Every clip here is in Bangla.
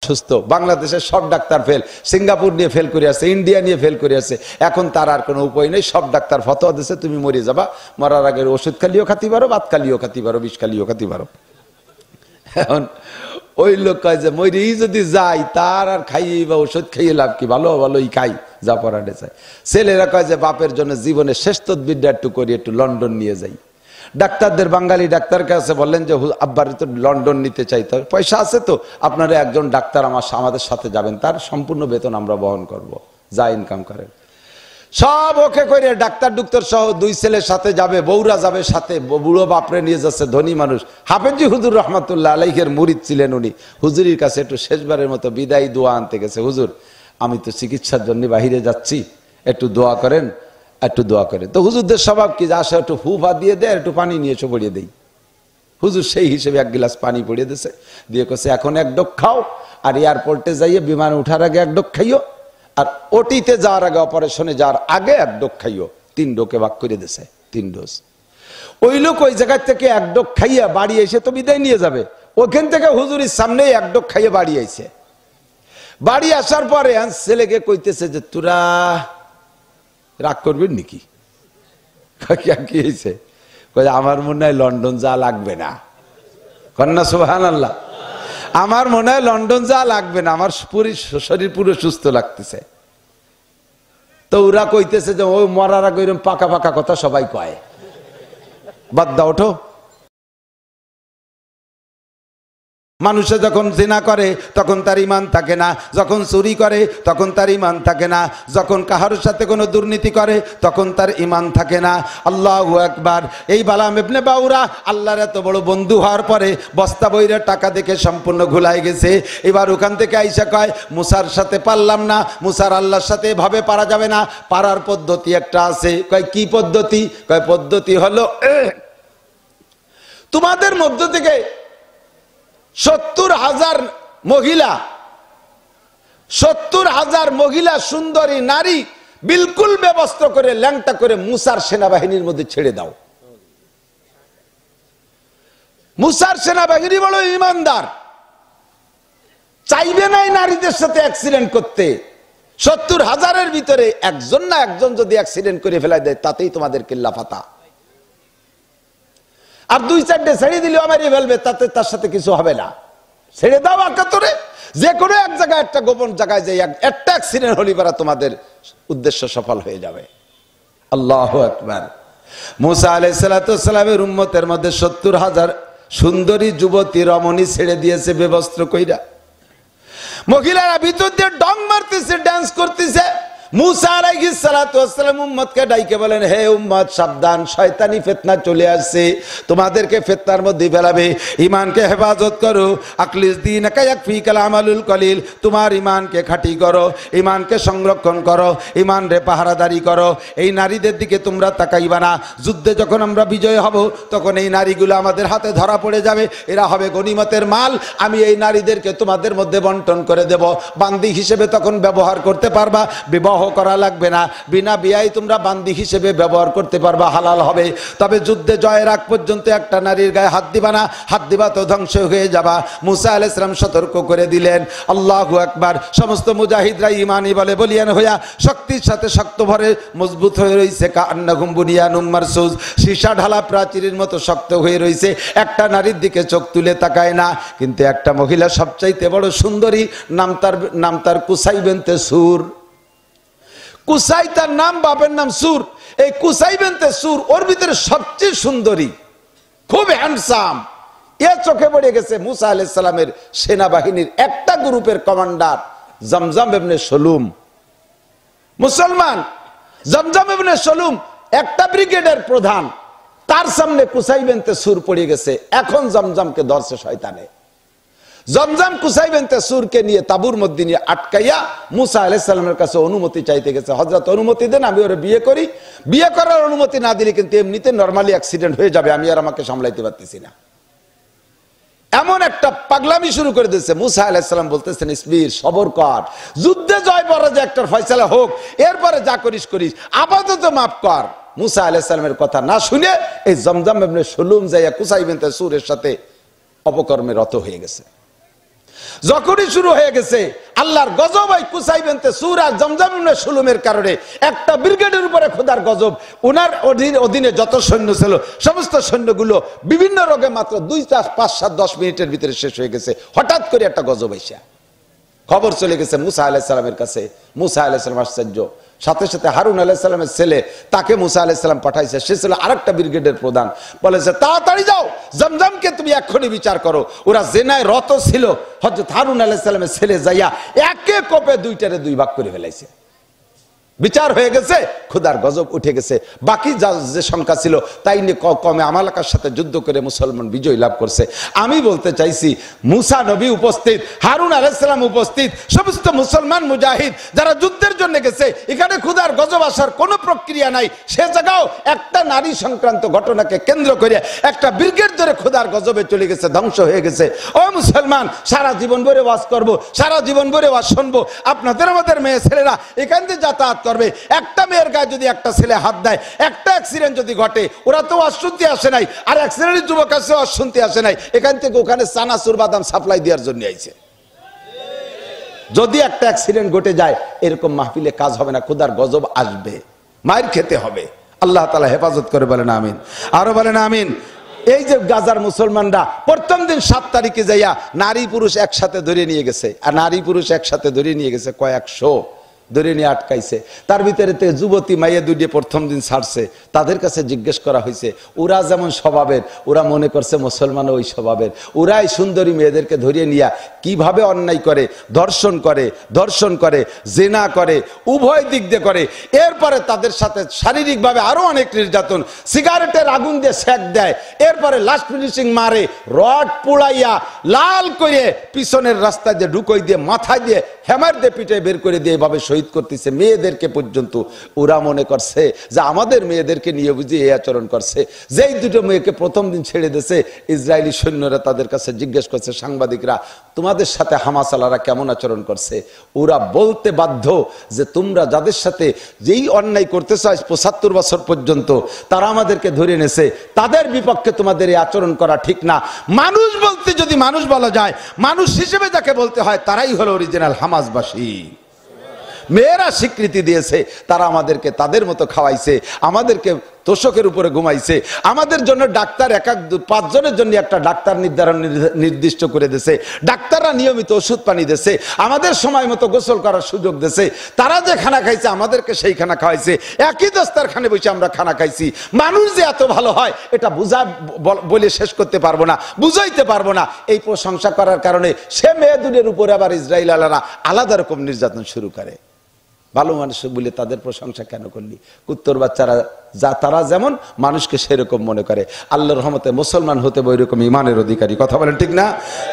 সুস্থ। বাংলাদেশের সব ডাক্তার ফেল, সিঙ্গাপুর নিয়ে ফেল করে আছে, ইন্ডিয়া নিয়ে ফেল করে আছে। এখন তার আর কোনো উপায় নেই, সব ডাক্তার ফতোয়া দিচ্ছে তুমি মরে যাবা, মরার আগে ওষুধ খালিও খাতি পারো, ভাত খালিও খাতি পারো, বিষ খালিও খাতি পারো। এখন ওই লোক কয় যে মরেই যদি যাই তার আর খাইয়ে বা ওষুধ খাইয়ে লাভ কি, ভালো ভালোই খাই যা পড়াতে চাই। ছেলেরা কয় যে বাপের জন্য জীবনে শ্রেষ্ঠ তদবিরটা একটু করি, একটু লন্ডন নিয়ে যাই। ডাক্তারদের বাঙালি ডাক্তার কাছে বললেন যে আব্বার তো লন্ডন নিতে চাইতে হবে, পয়সা আছে তো, আপনারা একজন ডাক্তার আমাদের সাথে যাবেন, তার সম্পূর্ণ বেতন আমরা বহন করব, যা ইনকাম করেন। সব ওকে করে ডাক্তার ডুক্তার সহ দুই ছেলের সাথে যাবে, বউরা যাবে সাথে, বুড়ো বাপরে নিয়ে যাচ্ছে ধনী মানুষ। হাফেজি হুজুর রহমাতুল্লাহ আলাইহির মুরিদ ছিলেন উনি, হুজুরির কাছে একটু শেষবারের মতো বিদায় দোয়া আনতে গেছে। হুজুর আমি তো চিকিৎসার জন্য বাহিরে যাচ্ছি, একটু দোয়া করেন, একটু দোয়া করেন। তো হুজুরদের স্বভাব কি, যে আসে একটু ফুফা দিয়ে দেয়, একটু পানি নিয়ে এসে পড়িয়ে দেই। হুজুর সেই হিসেবে এক গিলাস পানি পড়িয়ে দিয়েছে, দিয়ে কছে এখন এক ডোক খাও, আর এয়ারপোর্টে যাইয়ে বিমানে উঠার আগে এক ডোক খাইও, আর ওটিতে যাওয়ার আগে, অপারেশনে যাওয়ার আগে এক ডোক খাইও। 3 ডোকে ভাগ করে দিয়েছে, 3 ডোজ। ওই লোক ওই জায়গা থেকে এক ডোক খাইয়া বাড়ি এসে তো বিদায় নিয়ে যাবে, ওখান থেকে হুজুরের সামনেই এক ডোক খাইয়ে বাড়ি আইছে। বাড়ি আসার পরে ছেলেকে কইতেছে যে তোরা রাগ করবেন নাকি, কি হয়েছে? আমার মনে হয় লন্ডন যা লাগবে না, কন্যা সুবহানাল্লাহ, আমার মনে হয় লন্ডন যা লাগবে না, আমার শরীর পুরো সুস্থ লাগতেছে। তো ওরা কইতেছে যে ওই মরার আগে এরকম পাকা পাকা কথা সবাই কয়, বাদ দাও ওঠো। মানুষে যখন জিনা করে তখন তার ইমান থাকে না, যখন চুরি করে তখন তার ইমান থাকে না, যখন কাহার সাথে কোনো দুর্নীতি করে তখন তার ইমান থাকে না। আল্লাহু আকবার। এই বালাম ইবনে বাউরা আল্লাহর এত বড় বন্ধু হওয়ার পরে বস্তা বইরে টাকা দেখে সম্পূর্ণ ঘুলাই গেছে। এবার ওখান থেকে আইসা কয় মুসার সাথে পারলাম না, মুসার আল্লাহর সাথে এভাবে পারা যাবে না, পারার পদ্ধতি একটা আছে। কয় কি পদ্ধতি? কয় পদ্ধতি হলো তোমাদের মধ্য থেকে 70,000 মহিলা, 70,000 মহিলা সুন্দরী নারী বিলকুল ব্যবস্থা করে ল্যাংটা করে মুসার সেনাবাহিনীর মধ্যে ছেড়ে দাও। মুসার সেনাবাহিনী বড় ইমানদার, চাইবে নাই নারীদের সাথে অ্যাক্সিডেন্ট করতে। 70,000-এর ভিতরে একজন না একজন যদি অ্যাক্সিডেন্ট করে ফেলা দেয় তাতেই তোমাদের কিল্লা ফাতা। আর 2-4টে ছেড়ে দিলেও মেরে ফেলবে, তাতে তার সাথে কিছু হবে না। ছেড়ে দাও একাত্তরে, যে কোনো এক জায়গায় একটা গোপন জায়গায় যে একটা অ্যাক্সিডেন্ট হলি পারা তোমাদের উদ্দেশ্য সফল হয়ে যাবে। আল্লাহু আকবার। মুসা আলাইহিস সালাতু ওয়াস সালামের উম্মতের মধ্যে 70,000 সুন্দরী যুবতী রমণী ছেড়ে দিয়েছে বেবস্ত্র কইরা। মহিলারা ভিতর দিয়ে ডং মারতেছে, ডান্স করতেছে। মুসা আলাইহিস সালাতু ওয়াস সালাম উম্মতকে ডাইকে বলেন, হে উম্মত সাবধান, শয়তানি ফিতনা চলে আসছে, তোমাদেরকে ফিতনার মধ্যে ফেলাবে। ঈমানকে হেফাজত করো, আখলিস দীনাকা ইয়াকফিকাল আমালুল কলিল, তোমার ঈমানকে খাঁটি করো, ঈমানকে সংরক্ষণ করো, ঈমান রে পাহারাদারি করো। এই নারীদের দিকে তোমরা তাকাইবা না। যুদ্ধে যখন আমরা বিজয় হব তখন এই নারীগুলো আমাদের হাতে ধরা পড়ে যাবে, এরা হবে গনিমতের মাল। আমি এই নারীদেরকে তোমাদের মধ্যে বন্টন করে দেব, বান্দি হিসেবে তখন ব্যবহার করতে পারবা, বিবাহ করা লাগবে না, বিনা বিয়ায় তোমরা বান্দি হিসেবে ব্যবহার করতে পারবা, হালাল হবে। তবে যুদ্ধে জয়ের আগ পর্যন্ত একটা নারীর গায়ে হাত দিবা না, হাত দিবা তো ধ্বংস হয়ে যাবা। মুসা আলাইহিস সালাম সতর্ক করে দিলেন। আল্লাহু আকবার। সমস্ত মুজাহিদরা ঈমানি বলে বলিয়ান হইয়া শক্তির সাথে শক্ত ভরে মজবুত হয়ে রইছে। কান্নাহুম বুনিয়ানুম মারসুস, সীসা ঢালা প্রাচীরের মতো শক্ত হয়ে রইছে। একটা নারীর দিকে চোখ তুলে তাকায় না। কিন্তু একটা মহিলা সবচাইতে বড় সুন্দরী, নাম তার কুসাই বিনতে সুর। কুসাই তার নাম, বাপের নাম সুর। এই কুসাই বিনতে সুর ওর ভিতরে সবচেয়ে সুন্দরী, খুব হ্যান্ডসাম। এ চোখে পড়ে গেছে মুসা আলাইহিস সালামের সেনাবাহিনীর একটা গ্রুপের কমান্ডার জমজম ইবনে সলুম, মুসলমান। জমজম ইবনে সলুম একটা ব্রিগেডের প্রধান, তার সামনে কুসাই বিনতে সুর পড়ে গেছে। এখন জমজমকে ধরছে শয়তানে। জমজম কুসাই বিনতে সুরকে নিয়ে তাবুর মধ্যে নিয়ে আটকাইয়া মুসা আলাইহিস সালামের কাছে অনুমতি চাইতে গেছে। হযরত অনুমতি দেন, আমি ওরে বিয়ে করি। বিয়ে করার অনুমতি না দিলে কিন্তু এমনিতে নরমালি অ্যাক্সিডেন্ট হয়ে যাবে, আমি আর আমাকে সামলাইতে পারতেছি না। এমন একটা পাগলামি শুরু করে দিয়েছে। মুসা আলাইহিস সালাম বলতেছেন, ইসবির, সবর কর, যুদ্ধে জয় পরাজয় একটা ফয়সালা হোক, এরপরে যা করিস করিস, আপাতত মাফ কর। মুসা আলাইহিস সালামের কথা না শুনে এই জমজম ইবনে সলুম যাইয়া কুসাই বিনতে সুরের সাথে অপকর্মে রত হয়ে গেছে। যখনই শুরু হয়ে গেছে আল্লাহর গজব, ওই কুসাইবেনতে সূরা জমজম ইবনে সুলুমের কারণে একটা ব্রিগেডের উপরে খোদার গজব। উনার অধীনে যত সৈন্য ছিল সমস্ত সৈন্যগুলো বিভিন্ন রোগে মাত্র 2, 4, 5, 7, 10 মিনিটের ভিতরে শেষ হয়ে গেছে। হঠাৎ করে একটা গজব আইসা খবর চলে গেছে মুসা আলাইহিস সালামের কাছে। মুসা আলাইহিস সালাম আশ্চর্য, সাথে সাথে হারুন আলাইহিস সালামের ছেলে, তাকে মুসা আলাইহিস সালাম পাঠাইছে। সে ছিল আরেকটা ব্রিগেডের প্রধান। বলেছে তাড়াতাড়ি যাও, জমজমকে তুমি এক্ষুনি বিচার করো। ওরা জেনায় রত ছিল। হযরত হারুন আলাইহিস সালামের ছেলে যাইয়া একে কোপে 2টারে 2 ভাগ করে ফেলাইছে। বিচার হয়ে গেছে, খোদার গজব উঠে গেছে। বাকি যে সংখ্যা ছিল তাই নিয়ে কমে আমালাকার সাথে যুদ্ধ করে মুসলমান বিজয় লাভ করছে। আমি বলতে চাইছি, মুসা নবী উপস্থিত, হারুন আলাইহিস সালাম উপস্থিত, সমস্ত মুসলমান মুজাহিদ যারা যুদ্ধের জন্য গেছে, এখানে খোদার গজব আসার কোনো প্রক্রিয়া নাই। সে জায়গাও একটা নারী সংক্রান্ত ঘটনাকে কেন্দ্র করে একটা ব্রিগেড ধরে খোদার গজবে চলে গেছে, ধ্বংস হয়ে গেছে। ও মুসলমান, সারা জীবন ভরে ওয়াজ করব, সারা জীবন ভরে ওয়াজ শুনবো। আপনাদের আমাদের মেয়ে ছেলেরা এখান থেকে যাতায়াত করবে। একটা মেয়ের গায়ে যদি একটা ছেলে হাত দেয়, একটা অ্যাক্সিডেন্ট যদি ঘটে, ওরা তো ওয়াজ শুনতে আসে নাই, আর এক শ্রেণীর যুবক আছে ওয়াজ শুনতে আসে নাই, এখান থেকে ওখানে চানাচুর বাদাম সাপ্লাই দেওয়ার জন্য আইছে। যদি একটা অ্যাক্সিডেন্ট ঘটে যায়, এরকম মাহফিলে কাজ হবে না, খোদার গজব আসবে, মায়ের খেতে হবে। আল্লাহ তাআলা হেফাজত করে বলেন আমিন, আরো বলেন আমিন। এই যে গাজার মুসলমানরা প্রথম দিন 7 তারিখে যাইয়া নারী পুরুষ একসাথে ধরে নিয়ে গেছে, আর নারী পুরুষ একসাথে ধরে নিয়ে গেছে কয়েকশো, ধরে নিয়ে আটকাইছে। তার ভিতরে যুবতী মাইয়া 2 প্রথম দিন ছাড়ছে। তাদের কাছে জিজ্ঞেস করা হয়েছে, ওরা যেমন স্বভাবের, ওরা মনে করছে মুসলমান ওই স্বভাবের, ওরাই সুন্দরী মেয়েদেরকে ধরিয়ে নিয়ে কিভাবে অন্যায় করে, ধর্ষণ করে, জিনা করে, উভয় দিক দিয়ে করে। এরপরে তাদের সাথে শারীরিকভাবে আরো অনেক নির্যাতন, সিগারেটের আগুন দিয়ে সেক দেয়, এরপরে লাস্ট ফিনিশিং মারে, রড পোড়াইয়া লাল করে পিছনের রাস্তা দিয়ে ঢুকই দিয়ে মাথায় দিয়ে হেমার দিয়ে পিঠে বের করে দিয়ে এভাবে শহীদ করতেছে মেয়েদেরকে পর্যন্ত। ওরা মনে করছে যে আমাদের মেয়েদেরকে নিয়ে বুঝি এই আচরণ করছে। যেই 2 মেয়েকে প্রথম দিন ছেড়ে দিয়েছে, ইসরায়েলি সৈন্যরা তাদের কাছে জিজ্ঞেস করছে, সাংবাদিকরা, তোমাদের সাথে হামাসালারা কেমন আচরণ করছে? ওরা বলতে বাধ্য যে তোমরা যাদের সাথে যেই অন্যায় করতেছ আজ 75 বছর পর্যন্ত, তারা আমাদেরকে ধরে এনেছে, তাদের বিপক্ষে তোমাদের এই আচরণ করা ঠিক না। মানুষ বলতে যদি মানুষ বলা যায়, মানুষ হিসেবে যাকে বলতে হয় তারাই হলো অরিজিনাল হামাসবাসী। মেয়েরা স্বীকৃতি দিয়েছে, তারা আমাদেরকে তাদের মতো খাওয়াইছে, আমাদেরকে তোষকের উপরে ঘুমাইছে, আমাদের জন্য ডাক্তার 5 জনের জন্য একটা ডাক্তার নির্দিষ্ট করে দিয়েছে, ডাক্তাররা নিয়মিত ওষুধ পানি দিয়েছে, আমাদের সময় মতো গোসল করার সুযোগ দিয়েছে। তারা যে খানা খাইছে আমাদেরকে সেই খানা খাওয়াইছে, একই দস্তারখানে বসে আমরা খানা খাইছি। মানুষ যে এত ভালো হয় এটা বলে শেষ করতে পারবো না, বুঝাইতে পারবো না। এই প্রশংসা করার কারণে সে মেয়ে 2 উপরে আবার ইসরায়েল আলারা আলাদা রকম নির্যাতন শুরু করে। ভালো মানুষ বলে তাদের প্রশংসা কেন করলি? কুত্তর বাচ্চারা তারা যেমন মানুষকে সেরকম মনে করে। আল্লাহর রহমতে মুসলমান হতে ওই রকম ইমানের অধিকারী, কথা বলেন ঠিক না?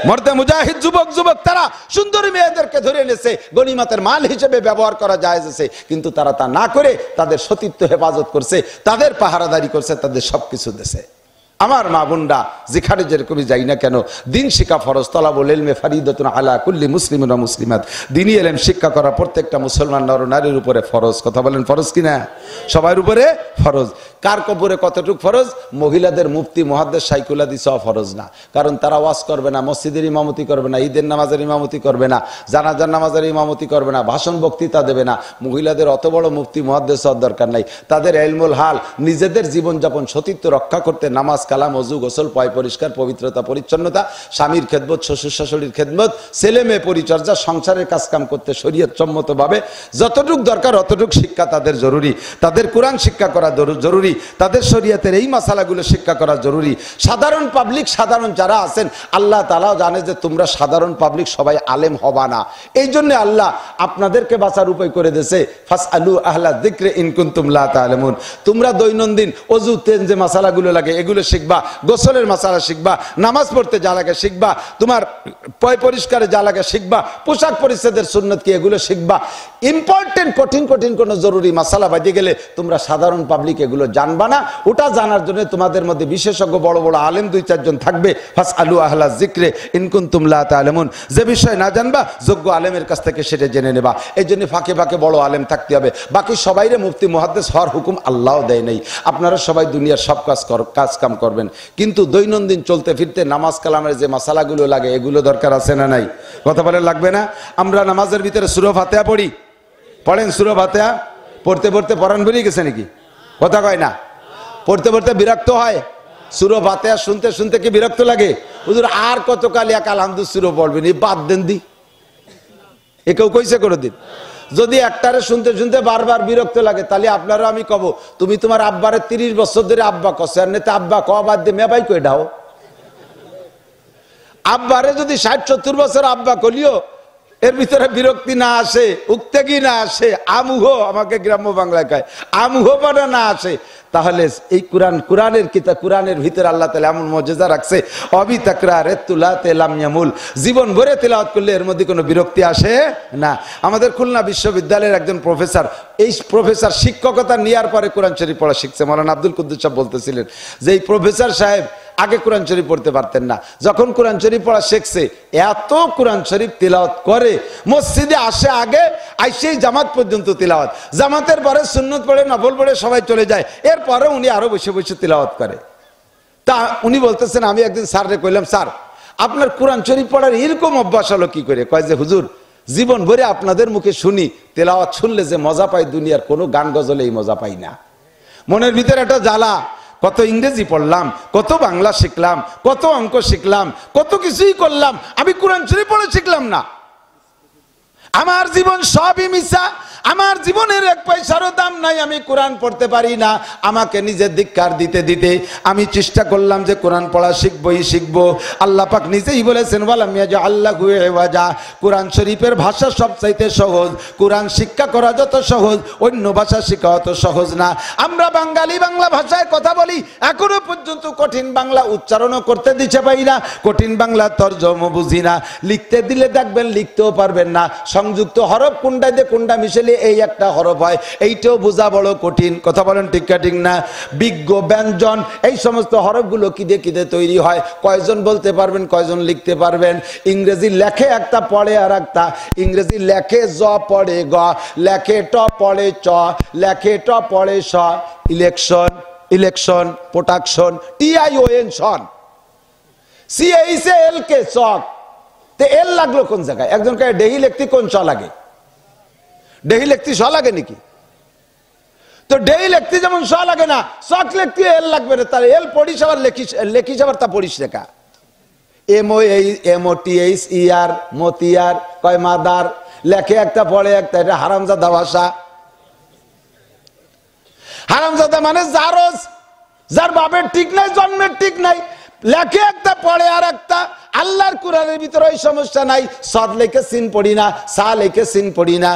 মর্দে মুজাহিদ যুবক তারা সুন্দরী মেয়েদেরকে ধরে এনেছে, গনিমতের মাল হিসেবে ব্যবহার করা জায়েজ আছে, কিন্তু তারা তা না করে তাদের সতীত্ব হেফাজত করছে, তাদের পাহারাদারি করছে, তাদের সবকিছু দিয়েছে। আমার মা বোনরা যেখানে যেরকমই যাই না কেন, দিন শিক্ষা ফরজ, তলাবুল ইলমি ফারিদাতুন আলা কুল্লি মুসলিমিন ওয়া মুসলিমাত। দ্বীনি ইলম শিক্ষা করা প্রত্যেকটা মুসলমান নর নারীর উপরে ফরজ, কথা বলেন ফরজ কিনা? সবার উপরে ফরজ। কার কবরে কতটুক ফরজ? মহিলাদের মুফতি মুহাদ্দিস শাইখুল হাদিস ফরজ না, কারণ তারা ওয়াজ করবে না, মসজিদের ইমামতি করবে না, ঈদের নামাজের ইমামতি করবে না, জানাজার নামাজের ইমামতি করবে না, ভাষণ বক্তৃতা দেবে না। মহিলাদের অত বড় মুফতি মুহাদ্দিস হওয়ার দরকার নাই। তাদের ইলমুল হাল, নিজেদের জীবনযাপন সতীত্ব রক্ষা করতে নামাজ, কালাম, ওযু, গোসল, পয় পরিষ্কার, পবিত্রতা, পরিচ্ছন্নতা, স্বামীর খেদমত, শ্বশুর শাশুড়ির খেদমত, ছেলে মেয়ে পরিচর্যা, সংসারের কাজকাম করতে শরীয়ত সম্মতভাবে যতটুক দরকার অতটুক শিক্ষা তাদের জরুরি। তাদের কোরআন শিক্ষা করা জরুরি, তাদের শরীয়তের এই মাসালাগুলো শিক্ষা করা জরুরি। সাধারণ পাবলিক, সাধারণ যারা আছেন, আল্লাহ তাআলাও জানে যে তোমরা সাধারণ পাবলিক সবাই আলেম হবা না। এই জন্য আল্লাহ আপনাদেরকে বাঁচার উপায় করে দিয়েছে, ফাসআলু আহলা যিকরি ইন কুনতুম লা তা'লামুন। তোমরা দৈনন্দিন ওযু তেন যে মাসালাগুলো লাগে এগুলো শিখবা, গোসলের মাসালা শিখবা, নামাজ পড়তে যা লাগে শিখবা, তোমার পয় পরিষ্কারে যা লাগে শিখবা, পোশাক পরিচ্ছদের সুন্নত কি এগুলো শিখবা। ইম্পর্টেন্ট কঠিন কোনো জরুরি মাসালা বাজে গেলে তোমরা সাধারণ পাবলিক এগুলো জানবা না। ওটা জানার জন্য তোমাদের মধ্যে বিশেষজ্ঞ বড় বড় আলেম 2-4 জন থাকবে। ফাসআলু আহলা যিকরি ইন কুনতুম লা তা'লামুন। যে বিষয় না জানবা যোগ্য আলেমের কাছ থেকে সেটা জেনে নেবা। এই জন্য ফাঁকে ফাঁকে বড় আলেম থাকতে হবে। বাকি সবাইরে মুফতি মুহাদ্দিস হওয়ার হুকুম আল্লাহও দেয় নাই। আপনারা সবাই দুনিয়ার সব কাজ কাম করবেন। পড়বেন, কিন্তু দৈনন্দিন চলতে ফিরতে নামাজ কালামের যে মাসালাগুলো লাগে এগুলো দরকার আছে না নাই? কথা বলে লাগবে না? আমরা নামাজের ভিতরে সূরা ফাতিহা পড়ি, পড়েন সূরা ফাতিহা, পড়তে পড়তে পরাণ বেরিয়ে গেছে নাকি? কথা কয় না? পড়তে পড়তে বিরক্ত হয়? সূরা ফাতিহা শুনতে শুনতে কি বিরক্ত লাগে? হুজুর আর কত কাল এক আলহামদুলিল্লাহ সূরা পড়বেন, এই বাদ দেন দি, এ কেউ কইছে কোনোদিন? যদি একটারে শুনতে শুনতে বারবার বিরক্ত লাগে, তাহলে আপনারা আমি কব তুমি তোমার আব্বারে 30 বছর ধরে আব্বা কস, আর নেতা আব্বা ক বাদ দিয়ে মেবাই কই ডাও। আব্বারে যদি 60-70 বছর আব্বা কলিও এর ভিতরে বিরক্তি না আসে, উক্তেগি না আসে, আমুহ, আমাকে গ্রাম্য বাংলায় কয় আমুহ পানা না আসে, তাহলে এই কোরআনের কিতাব, কোরআনের ভিতরে আল্লাহ তাআলা এমন মুজিজা রাখছে, অবি তাকরারে তুলাতে লাম ইয়ামুল, জীবন ভরে তেলাওয়াত করলে এর মধ্যে কোনো বিরক্তি আসে না। আমাদের খুলনা বিশ্ববিদ্যালয়ের একজন প্রফেসর, এই প্রফেসর শিক্ষকতা নেওয়ার পরে কোরআন শরীফ পড়া শিখছে। মাওলানা আব্দুল কুদ্দুস সাহেব বলতেছিলেন যে এই প্রফেসর সাহেব আগে কোরআন শরীফ পড়তে পারতেন না, যখন কোরআন শরীফ পড়া শিখছে এত কোরআন শরীফ তিলাওয়াত করে, মসজিদে আসে আগে, আইসেই জামাত পর্যন্ত তিলাওয়াত, জামাতের পরে সুন্নত পড়ে নফল পড়ে সবাই চলে যায়, এরপরে উনি আরো বসে বসে তিলাওয়াত করে। তা উনি বলতেছেন, আমি একদিন স্যাররে কইলাম, স্যার আপনার কোরআন শরীফ পড়ার এরকম অভ্যাস হলো কি করে? কয় যে হুজুর জীবন ভরে আপনাদের মুখে শুনি, তেলাওয়াত শুনলে যে মজা পাই দুনিয়ার কোনো গান গজলে এই মজা পাই না। মনের ভিতরে একটা জ্বালা, কত ইংরেজি পড়লাম, কত বাংলা শিখলাম, কত অঙ্ক শিখলাম, কত কিছুই করলাম, আমি কোরআন শরীফ পড়ে শিখলাম না। আমার জীবন সবই মিথ্যা, আমার জীবনের এক পয়সারও দাম নাই, আমি কোরআন পড়তে পারি না। আমাকে নিজের ধিক্কার দিতে দিতে আমি চেষ্টা করলাম যে কোরআন পড়া শিখবো। আল্লাহ পাক নিজেই বলেছেন ওয়ালাম ইয়াজআল্লাহু ইওয়াজা, কোরআন শরীফের ভাষা সবচাইতে সহজ, কোরআন শিক্ষা করা যত সহজ অন্য ভাষা শেখা অত সহজ না। আমরা বাঙালি বাংলা ভাষায় কথা বলি, এখনো পর্যন্ত কঠিন বাংলা উচ্চারণও করতে দিতে পারি না, কঠিন বাংলা তরজমা বুঝি না, লিখতে দিলে দেখবেন লিখতেও পারবেন না, সংযুক্ত হরফ কোনটা দিয়ে কোনটা মিশে এই একটা হরফ হয়, এইটাও বোঝা বড় কঠিন। কথা বলেন ঠিক ঠিক না? বিজ্ঞ ব্যঞ্জন এই সমস্ত হরফগুলো কি দিয়ে তৈরি হয়, কয়জন বলতে পারবেন, কয়জন লিখতে পারবেন? ইংরেজি লেখে একটা পড়ে আর একটা, ইংরেজি লেখে জ পড়ে গ, লেখে ট পড়ে চ, লেখে ট পড়ে স, ইলেকশন, প্রোটাকশন, TION শন, CHL কে চক, তে এল লাগলো কোন জায়গায়? একজন কে ডেহি লিখতে কোন চ লাগে? ডেহি লিখতে স লাগে নাকি? তো ডেহি লিখতে যেমন স লাগে না, চক লিখতে এল লাগবে না, তার এল পড়িস আবার লেখিস আবার তা পড়িস লেখা MOTHER, মতিয়ার, কয় মাদার, লেখে একটা পড়ে একটা, এটা হারামজাদা ভাষা। হারামজাদা মানে যার বাপের ঠিক নাই, জন্মের ঠিক নাই, লেখে একটা পড়ে আর একটা। আল্লাহর কোরআনের ভিতরে ওই সমস্যা নাই, সদ লেখে সিন পড়ি না, সা লেখে সিন পড়ি না,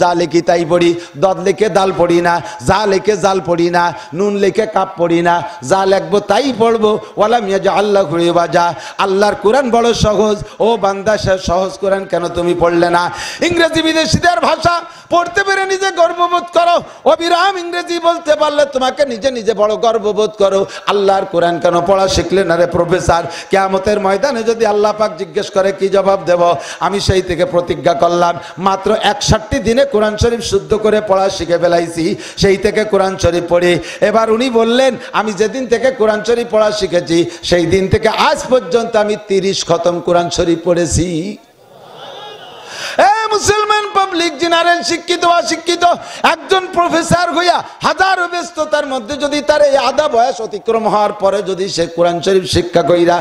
যা লেখি তাই পড়ি, দদ লেখে দাল পড়ি না, যা লেখে জাল পড়ি না, নুন লেখে কাপ পড়ি না, যা লেখবো তাই পড়বো। ওয়ালাম ইয়াজআল্লাহু ইওয়াজা, আল্লাহর কোরআন বড় সহজ। ও বান্দা, সহজ কোরআন কেন তুমি পড়লে না? ইংরেজি বিদেশিদের ভাষা পড়তে পেরে নিজে গর্ববোধ করো, অবিরাম ইংরেজি বলতে পারলে তোমাকে নিজে নিজে বড় গর্ববোধ করো। আল্লাহর কোরআন কেন পড়া শিখলে না রে প্রফেসর? কিয়ামতের ময়দানে যদি আল্লাহ পাক জিজ্ঞেস করে কি জবাব দেব? আমি সেই থেকে প্রতিজ্ঞা করলাম, মাত্র 61 দিনে কোরআন শরীফ শুদ্ধ করে পড়া শিখে ফেলাইছি, সেই থেকে কোরআন শরীফ পড়ি। এবার উনি বললেন, আমি যেদিন থেকে কোরআন শরীফ পড়া শিখেছি সেই দিন থেকে আজ পর্যন্ত আমি 30 খতম কোরআন শরীফ পড়েছি। মুসলমান পাবলিক জেনারেল, শিক্ষিত অশিক্ষিত, একজন প্রফেসর হইয়া হাজারো ব্যস্ততার মধ্যে যদি তার এই আধা বয়স অতিক্রম হওয়ার পরে যদি সে কোরআন শরীফ শিক্ষা কইরা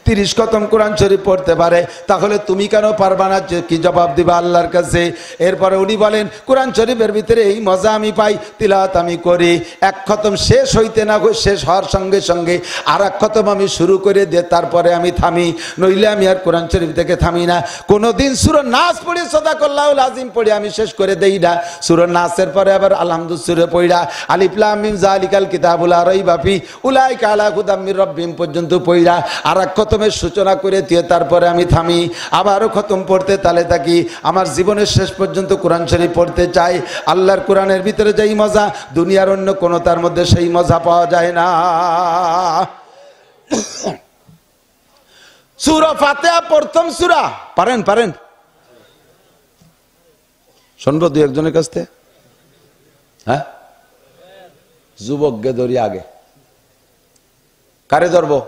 30 খতম কোরআন শরীফ পড়তে পারে, তাহলে তুমি কেন পারবা না? কি জবাব দিবা আল্লাহর কাছে? এরপরে উনি বলেন, কোরআন শরীফের ভিতরে এই মজা আমি পাই, তিলাওয়াত আমি করি, এক খতম শেষ হইতে না শেষ হওয়ার সঙ্গে সঙ্গে আর এক খতম আমি শুরু করে দিয়ে তারপরে আমি থামি, নইলে আমি আর কোরআন শরীফ থেকে থামি না। কোনোদিন সূরা নাস পড়ে সাদাকাল্লাহুল আযীম পড়ে আমি শেষ করে দেই না, সূরা নাসের পরে আবার আলহামদুলিল্লাহ সূরা পড়া, আলিফ লাম মিম যালিকাল কিতাবুল লা রাইবা ফি উলাইকা আলা হুদাম মির রাব্বিহিম পর্যন্ত পড়া আর এক খতমের সূচনা করে দিয়ে তারপরে আমি থামি, আবারও খতম পড়তে তালে থাকি। আমার জীবনের শেষ পর্যন্ত কোরআন শরীফ পড়তে চাই। আল্লাহর কোরআনের ভিতরে যেই মজা দুনিয়ার অন্য কোনো তার মধ্যে সেই মজা পাওয়া যায় না। সূরা ফাতিহা প্রথম সূরা পারেন শুনবো দুই একজনের কাছ থেকে? হ্যাঁ, যুবক গে ধরি আগে, কারে ধরবো?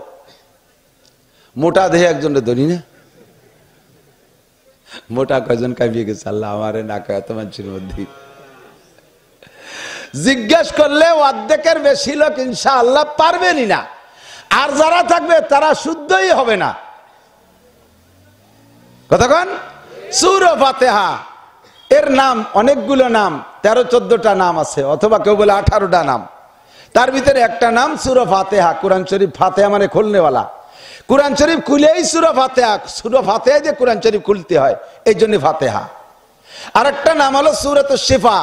মোটা দেহে একজনে ধরি না। মোটা কয়জন কাঁপিয়ে গেছে? আল্লাহ আমারে না কয় এত মানুষের মধ্যে। জিজ্ঞেস করলে অর্ধেকের বেশি লোক ইনশাআল্লাহ পারবেনই না, আর যারা থাকবে তারা শুদ্ধই হবে না। কতক্ষণ? সূরা ফাতিহা এর নাম অনেকগুলো নাম, 13-14টা নাম আছে, অথবা কেউ বলে 18টা নাম। তার ভিতরে একটা নাম সূরা ফাতিহা। কোরআন শরীফ, ফাতিহা মানে খুলনেওয়ালা। কোরআন শরীফ খুলেই সূরা ফাতিহা, সূরা ফাতিহা যে কোরআন শরীফ খুলতে হয়, এই জন্য ফাতিহা। আর একটা নাম হলো সূরাতুশ শিফা,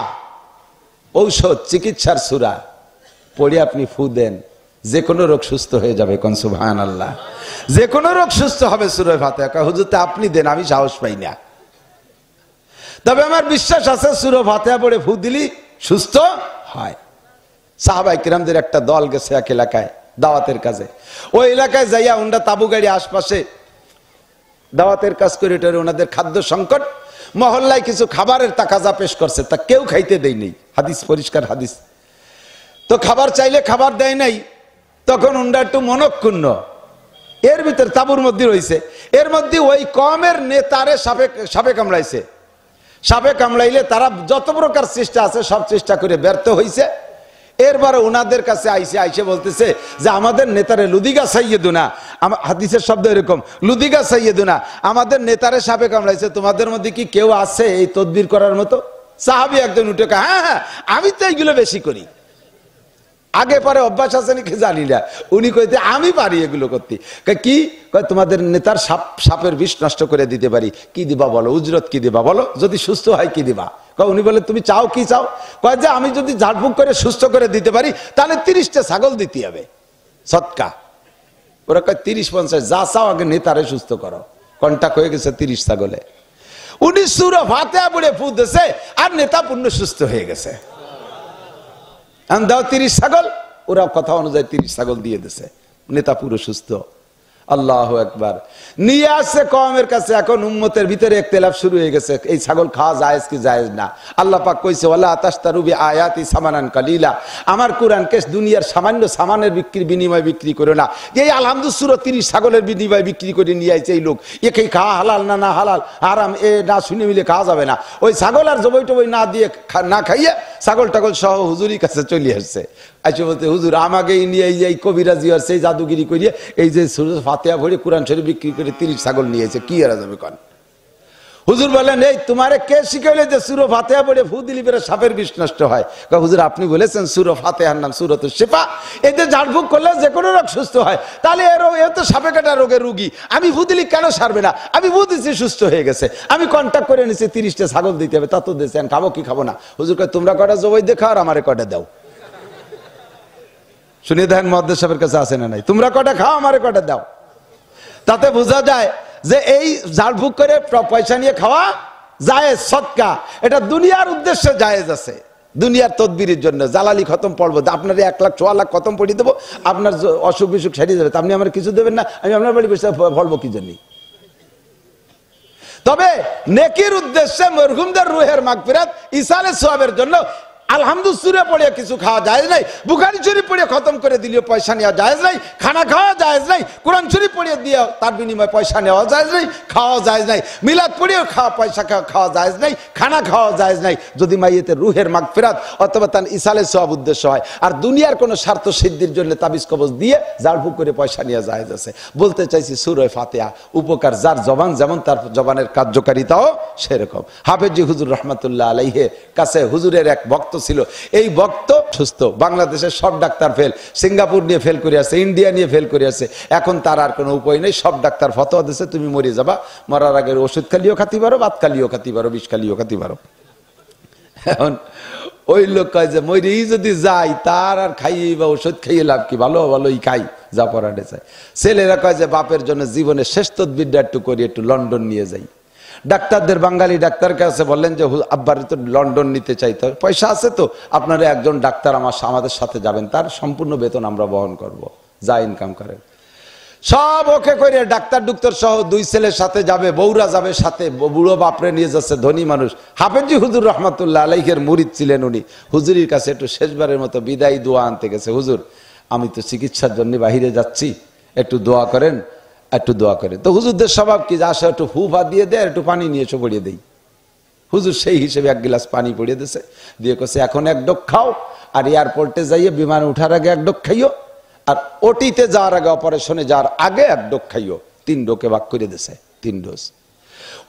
ঔষধ, চিকিৎসার সূরা। পড়ে আপনি ফু দেন, যে কোনো রোগ সুস্থ হয়ে যাবে। কোন সুবহানাল্লাহ। যে কোনো রোগ সুস্থ হবে সূরা ফাতিহা। হুজুর আপনি দেন, আমি সাহস পাই না। তবে আমার বিশ্বাস আছে সূরা ফাতিহা পড়ে ফু দিলি সুস্থ হয়। সাহাবায়ে কিরামদের একটা দল গেছে এক এলাকায় দাওয়াতের কাজে। ওই এলাকায় যাইয়া ওনারা তাবু গাড়ি আশপাশে দাওয়াতের কাজ করে, ওনাদের খাদ্য সংকট, মহল্লায় কিছু খাবারের তাকাজা পেশ করছে, তা কেউ খাইতে দেয় নেই। হাদিস, পরিষ্কার হাদিস। তো খাবার চাইলে খাবার দেয় নাই। তখন ওনারা একটু মনক্ষুণ্ণ, এর ভিতরে তাবুর মধ্যে রয়েছে, এর মধ্যে ওই কমের নেতারে সাপে কামড়াইছে। সাপে কামড়াইলে তারা যত প্রকার চেষ্টা আছে সব চেষ্টা করে ব্যর্থ হয়েছে। এরপরে ওনাদের কাছে আইসে বলতেছে যে আমাদের নেতারে লুদিগা সাইয়েদুনা, হাদিসের শব্দ এরকম, লুদিগা সাইয়েদুনা, আমাদের নেতারে সাপে কামড়াইছে, তোমাদের মধ্যে কি কেউ আছে এই তদবির করার মতো? সাহাবী একজন উঠে কয়, হ্যাঁ হ্যাঁ, আমি তো এইগুলো বেশি করি। আগে পরে অভ্যাস আছে নাকি জানি না, উনি কইতে আমি পারি এগুলো করতে। কি কয়, তোমাদের নেতার সাপের বিষ নষ্ট করে দিতে পারি। কি দিবা বলো, উজরত কি দিবা বলো, যদি সুস্থ হয় কি দিবা? উনি বলে তুমি চাও কি চাও? কয় যে আমি যদি ঝাড়ফুঁক করে সুস্থ করে দিতে পারি তাহলে 30টা ছাগল দিতে হবে সদকা। ওরা কয় 30-50, যা চাও আগে নেতারে সুস্থ করো। কন্টাক্ট হয়ে গেছে 30 ছাগলে। উনি সূরা ফাতিহা পড়ে ফু দিয়েছে আর নেতা পূর্ণ সুস্থ হয়ে গেছে। দাও 30 ছাগল, ওরা কথা অনুযায়ী 30 ছাগল দিয়ে দিছে, নেতা পুরো সুস্থ। আল্লাহু আকবার। নিয়ে আসছে কওমের কাছে। এখন উম্মতের ভিতরে ইখতিলাফ শুরু হয়ে গেছে, এই ছাগল খাওয়া জায়েজ কি জায়েজ না। আল্লাহ পাক কইছে, ওয়ালা তাশতারু বি আয়াতি সামানান কালিলা, আমার কোরআনকে দুনিয়ার সামান্য সামানের বিনিময়ে বিক্রি করো না। এই আলহামদুলিল্লাহ 30 ছাগলের বিনিময়ে বিক্রি করে নিয়ে আইছে এই লোক। একে খাওয়া হালাল না, না হালাল আরাম, এ না শুনে মিলে খাওয়া যাবে না। ওই ছাগল আর জবই টবই না দিয়ে না খাইয়ে ছাগল টাগল সহ হুজুরির কাছে চলে আসছে। আচ্ছা বলতে, হুজুর আমাকে নিয়ে এই কবিরাজি আর সেই জাদুগিরি করিয়ে এই যে সূরা ফাতিহা পড়ে কোরআন শরীফ বিক্রি করে 30 ছাগল নিয়েছে, কি এরা যাবে কন? হুজুর বলেন, এই তোমারে কে শিখাইলে যে সূরা ফাতিহা পড়ে ফু দিলি বেরে সাপের বিষ নষ্ট হয়? হুজুর আপনি বলেছেন সূরা ফাতিহার নাম সূরাতুশ শিফা, এতে ঝাড়ফুঁক করলে যে কোনো রোগ সুস্থ হয়, তাহলে এ তো সাপে কাটা রোগের রুগী, আমি ফু দিলি কেন সারবে না? আমি ফু দিচ্ছি, সুস্থ হয়ে গেছে, আমি কন্ট্যাক্ট করে নিচ্ছি 30টা ছাগল দিতে হবে, তা তো দিয়েছেন, খাবো কি খাবো না? হুজুর কয় তোমরা কটা জবাই দেখা আর আমারে কটা দাও। শুনে দেখেন মুহাদ্দিস সাহেবের কাছে আছে না নাই? তোমরা কটা খাও, আমারে কটা দাও। তাতে বোঝা যায় যে এই ঝাড়ফুঁক করে পয়সা নিয়ে খাওয়া জায়েজ, সদকা, এটা দুনিয়ার উদ্দেশ্যে জায়েজ আছে, দুনিয়ার তদবিরের জন্য। জালালি খতম পড়বো, আপনার 1 লাখ 1.25 লাখ খতম পড়িয়ে দেবো, আপনার অসুখ বিসুখ সেরে যাবে, আপনি আমার কিছু দেবেন না, আমি আপনার বাড়ি বসে ফলবো কি জন্য? তবে নেকির উদ্দেশ্যে মরহুমদের রুহের মাগফিরাত, ইসালে সওয়াবের জন্য আলহামদুলিল্লাহ পড়ে কিছু খাওয়া জায়েজ নাই, বুখারী শরীফ পড়ে খতম করে দিলেও পয়সা নেওয়া জায়েজ নাই, খানা খাওয়া জায়েজ নাই, কোরআন শরীফ পড়ে দিয়ে তার বিনিময়ে পয়সা নেওয়া জায়েজ নাই, খাওয়া জায়েজ নাই, মিলাদ পড়েও পয়সা খাওয়া জায়েজ নাই, খানা খাওয়া জায়েজ নাই, যদি মাইয়েতের রুহের মাগফিরাত অথবা তার ইসালে সওয়াব উদ্দেশ্য হয়। আর দুনিয়ার কোনো স্বার্থ সিদ্ধির জন্য তাবিজ কবজ দিয়ে ঝাড়ফুঁক করে পয়সা নেওয়া জায়েজ আছে। বলতে চাইছি সূরা ফাতিহা উপকার যার জবান যেমন তার জবানের কার্যকারিতাও সেরকম। হাফেজি হুজুর রহমাতুল্লাহ আলাইহির কাছে হুজুরের এক ভক্ত ছিল, এই ভক্ত সুস্থ, বাংলাদেশের সব ডাক্তার ফেল, সিঙ্গাপুর নিয়ে ফেল করে আছে, ইন্ডিয়া নিয়ে ফেল করে আছে, এখন তার আর কোনো উপায় নেই, সব ডাক্তার ফতোয়া দিচ্ছে তুমি মরে যাবা, মরার আগে ওষুধ খালিও খাতে পারো, ভাত খালিও খাতে পারো, বিষ খালিও খাতে পারো। এখন ওই লোক কয় যে মরেই যদি যাই তার আর খাইয়ে বা ওষুধ খাইয়ে লাভ কি, ভালো ভালোই খাই যা পড়াতে চাই। ছেলেরা কয় যে বাপের জন্য জীবনে শ্রেষ্ঠ তদবিরটা একটু করি, একটু লন্ডন নিয়ে যাই। ডাক্তারদের, বাঙালি ডাক্তার কাছে বললেন যে আব্বার তো লন্ডন নিতে চাইতে হবে, পয়সা আছে তো, আপনারা একজন ডাক্তার আমাদের সাথে যাবেন, তার সম্পূর্ণ বেতন আমরা বহন করব, যা ইনকাম করেন। সব ওকে করে ডাক্তার ডুক্তার সহ 2 ছেলের সাথে যাবে, বউরা যাবে সাথে, বুড়ো বাপরে নিয়ে যাচ্ছে, ধনী মানুষ। হাফেজি হুজুর রহমাতুল্লাহ আলাইহির মুরিদ ছিলেন উনি, হুজুরির কাছে একটু শেষবারের মতো বিদায় দোয়া আনতে গেছে। হুজুর আমি তো চিকিৎসার জন্য বাহিরে যাচ্ছি, একটু দোয়া করেন, একটু দোয়া করেন। তো হুজুরদের স্বভাব কি, আসে একটু ফু দিয়ে দেয়, একটু পানি নিয়ে এসে পড়িয়ে দেই। হুজুর সেই হিসেবে 1 গ্লাস পানি পড়িয়ে দিয়েছে, দিয়ে কছে এখন 1 ডোক খাও, আর এয়ারপোর্টে যাইয়ে বিমানে উঠার আগে 1 ডোক খাইও, আর ওটিতে যাওয়ার আগে, অপারেশনে যাওয়ার আগে 1 ডোক খাইও। 3 ডোকে ভাগ করে দিয়েছে, 3 ডোজ।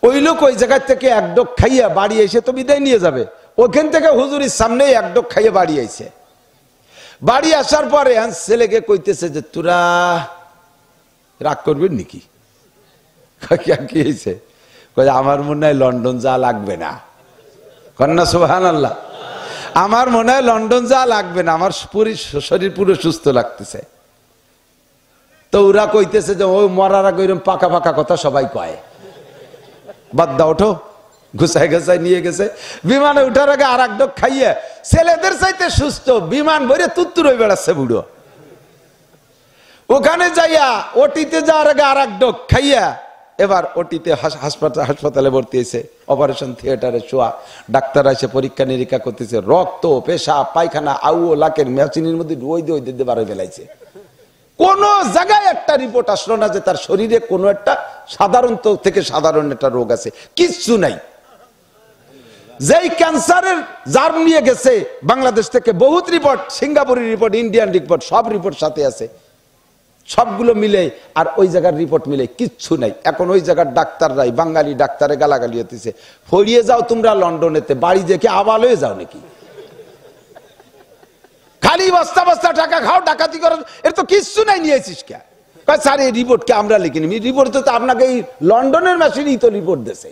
ওই লোক ওই জায়গা থেকে 1 ডোক খাইয়া বাড়ি এসে তো বিদায় নিয়ে যাবে, ওখান থেকে হুজুরের সামনে 1 ডোক খাইয়ে বাড়ি আইছে। বাড়ি আসার পরে ছেলেকে কইতেছে যে তোরা রাগ করবেন নাকি? কি হয়েছে? আমার মনে হয় লন্ডন যা লাগবে না। কন্যা সুবহানাল্লাহ। আমার মনে হয় লন্ডন যা লাগবে না, আমার শরীর পুরো সুস্থ লাগতেছে। তো ওরা কইতেছে যে ওই মরার আগে এরকম পাকা পাকা কথা সবাই কয়, বাদ দাও, ওঠো। গুছাই গুছাই নিয়ে গেছে। বিমানে উঠার আগে 1 ডোক খাইয়ে ছেলেদের চাইতে সুস্থ, বিমান ভরে তুত্তুর হয়ে বেড়াচ্ছে বুড়ো। ওখানে যাইয়া ওটিতে যাওয়ার আগে 1 ডোক খাইয়া এবার ওটিতে হাসপাতালে ভর্তি হয়েছে, অপারেশন থিয়েটারে শোয়া। ডাক্তার এসে পরীক্ষা নিরীক্ষা করতেছে, রক্ত, পেশাব, পায়খানা, আউও লাকের মেশিনের মধ্যে ওই দিয়ে বাড়ি ফেলাইছে। কোন জায়গায় একটা রিপোর্ট আসলো না যে তার শরীরে কোনো একটা সাধারণত থেকে সাধারণ একটা রোগ আছে, কিচ্ছু নাই। যেই ক্যান্সারের জার্ম নিয়ে গেছে বাংলাদেশ থেকে, বহুত রিপোর্ট, সিঙ্গাপুরের রিপোর্ট, ইন্ডিয়ান রিপোর্ট, সব রিপোর্ট সাথে আছে, সবগুলো মিলে আর ওই জায়গার রিপোর্ট মিলে কিচ্ছু নাই। এখন ওই জায়গার ডাক্তাররাই বাঙালি ডাক্তারে গালাগালি হতেছে, ফরিয়ে যাও তোমরা লন্ডনেতে, বাড়ি দেখে আবাল হয়ে যাও নাকি? খালি বস্তা বস্তা টাকা খাও, ডাকাতি করো, এর তো কিচ্ছু নাই, নিয়েছিস কে? স্যার এই রিপোর্ট কে আমরা লিখিনি, রিপোর্ট তো আপনাকে এই লন্ডনের মেশিনই তো রিপোর্ট দিয়েছে,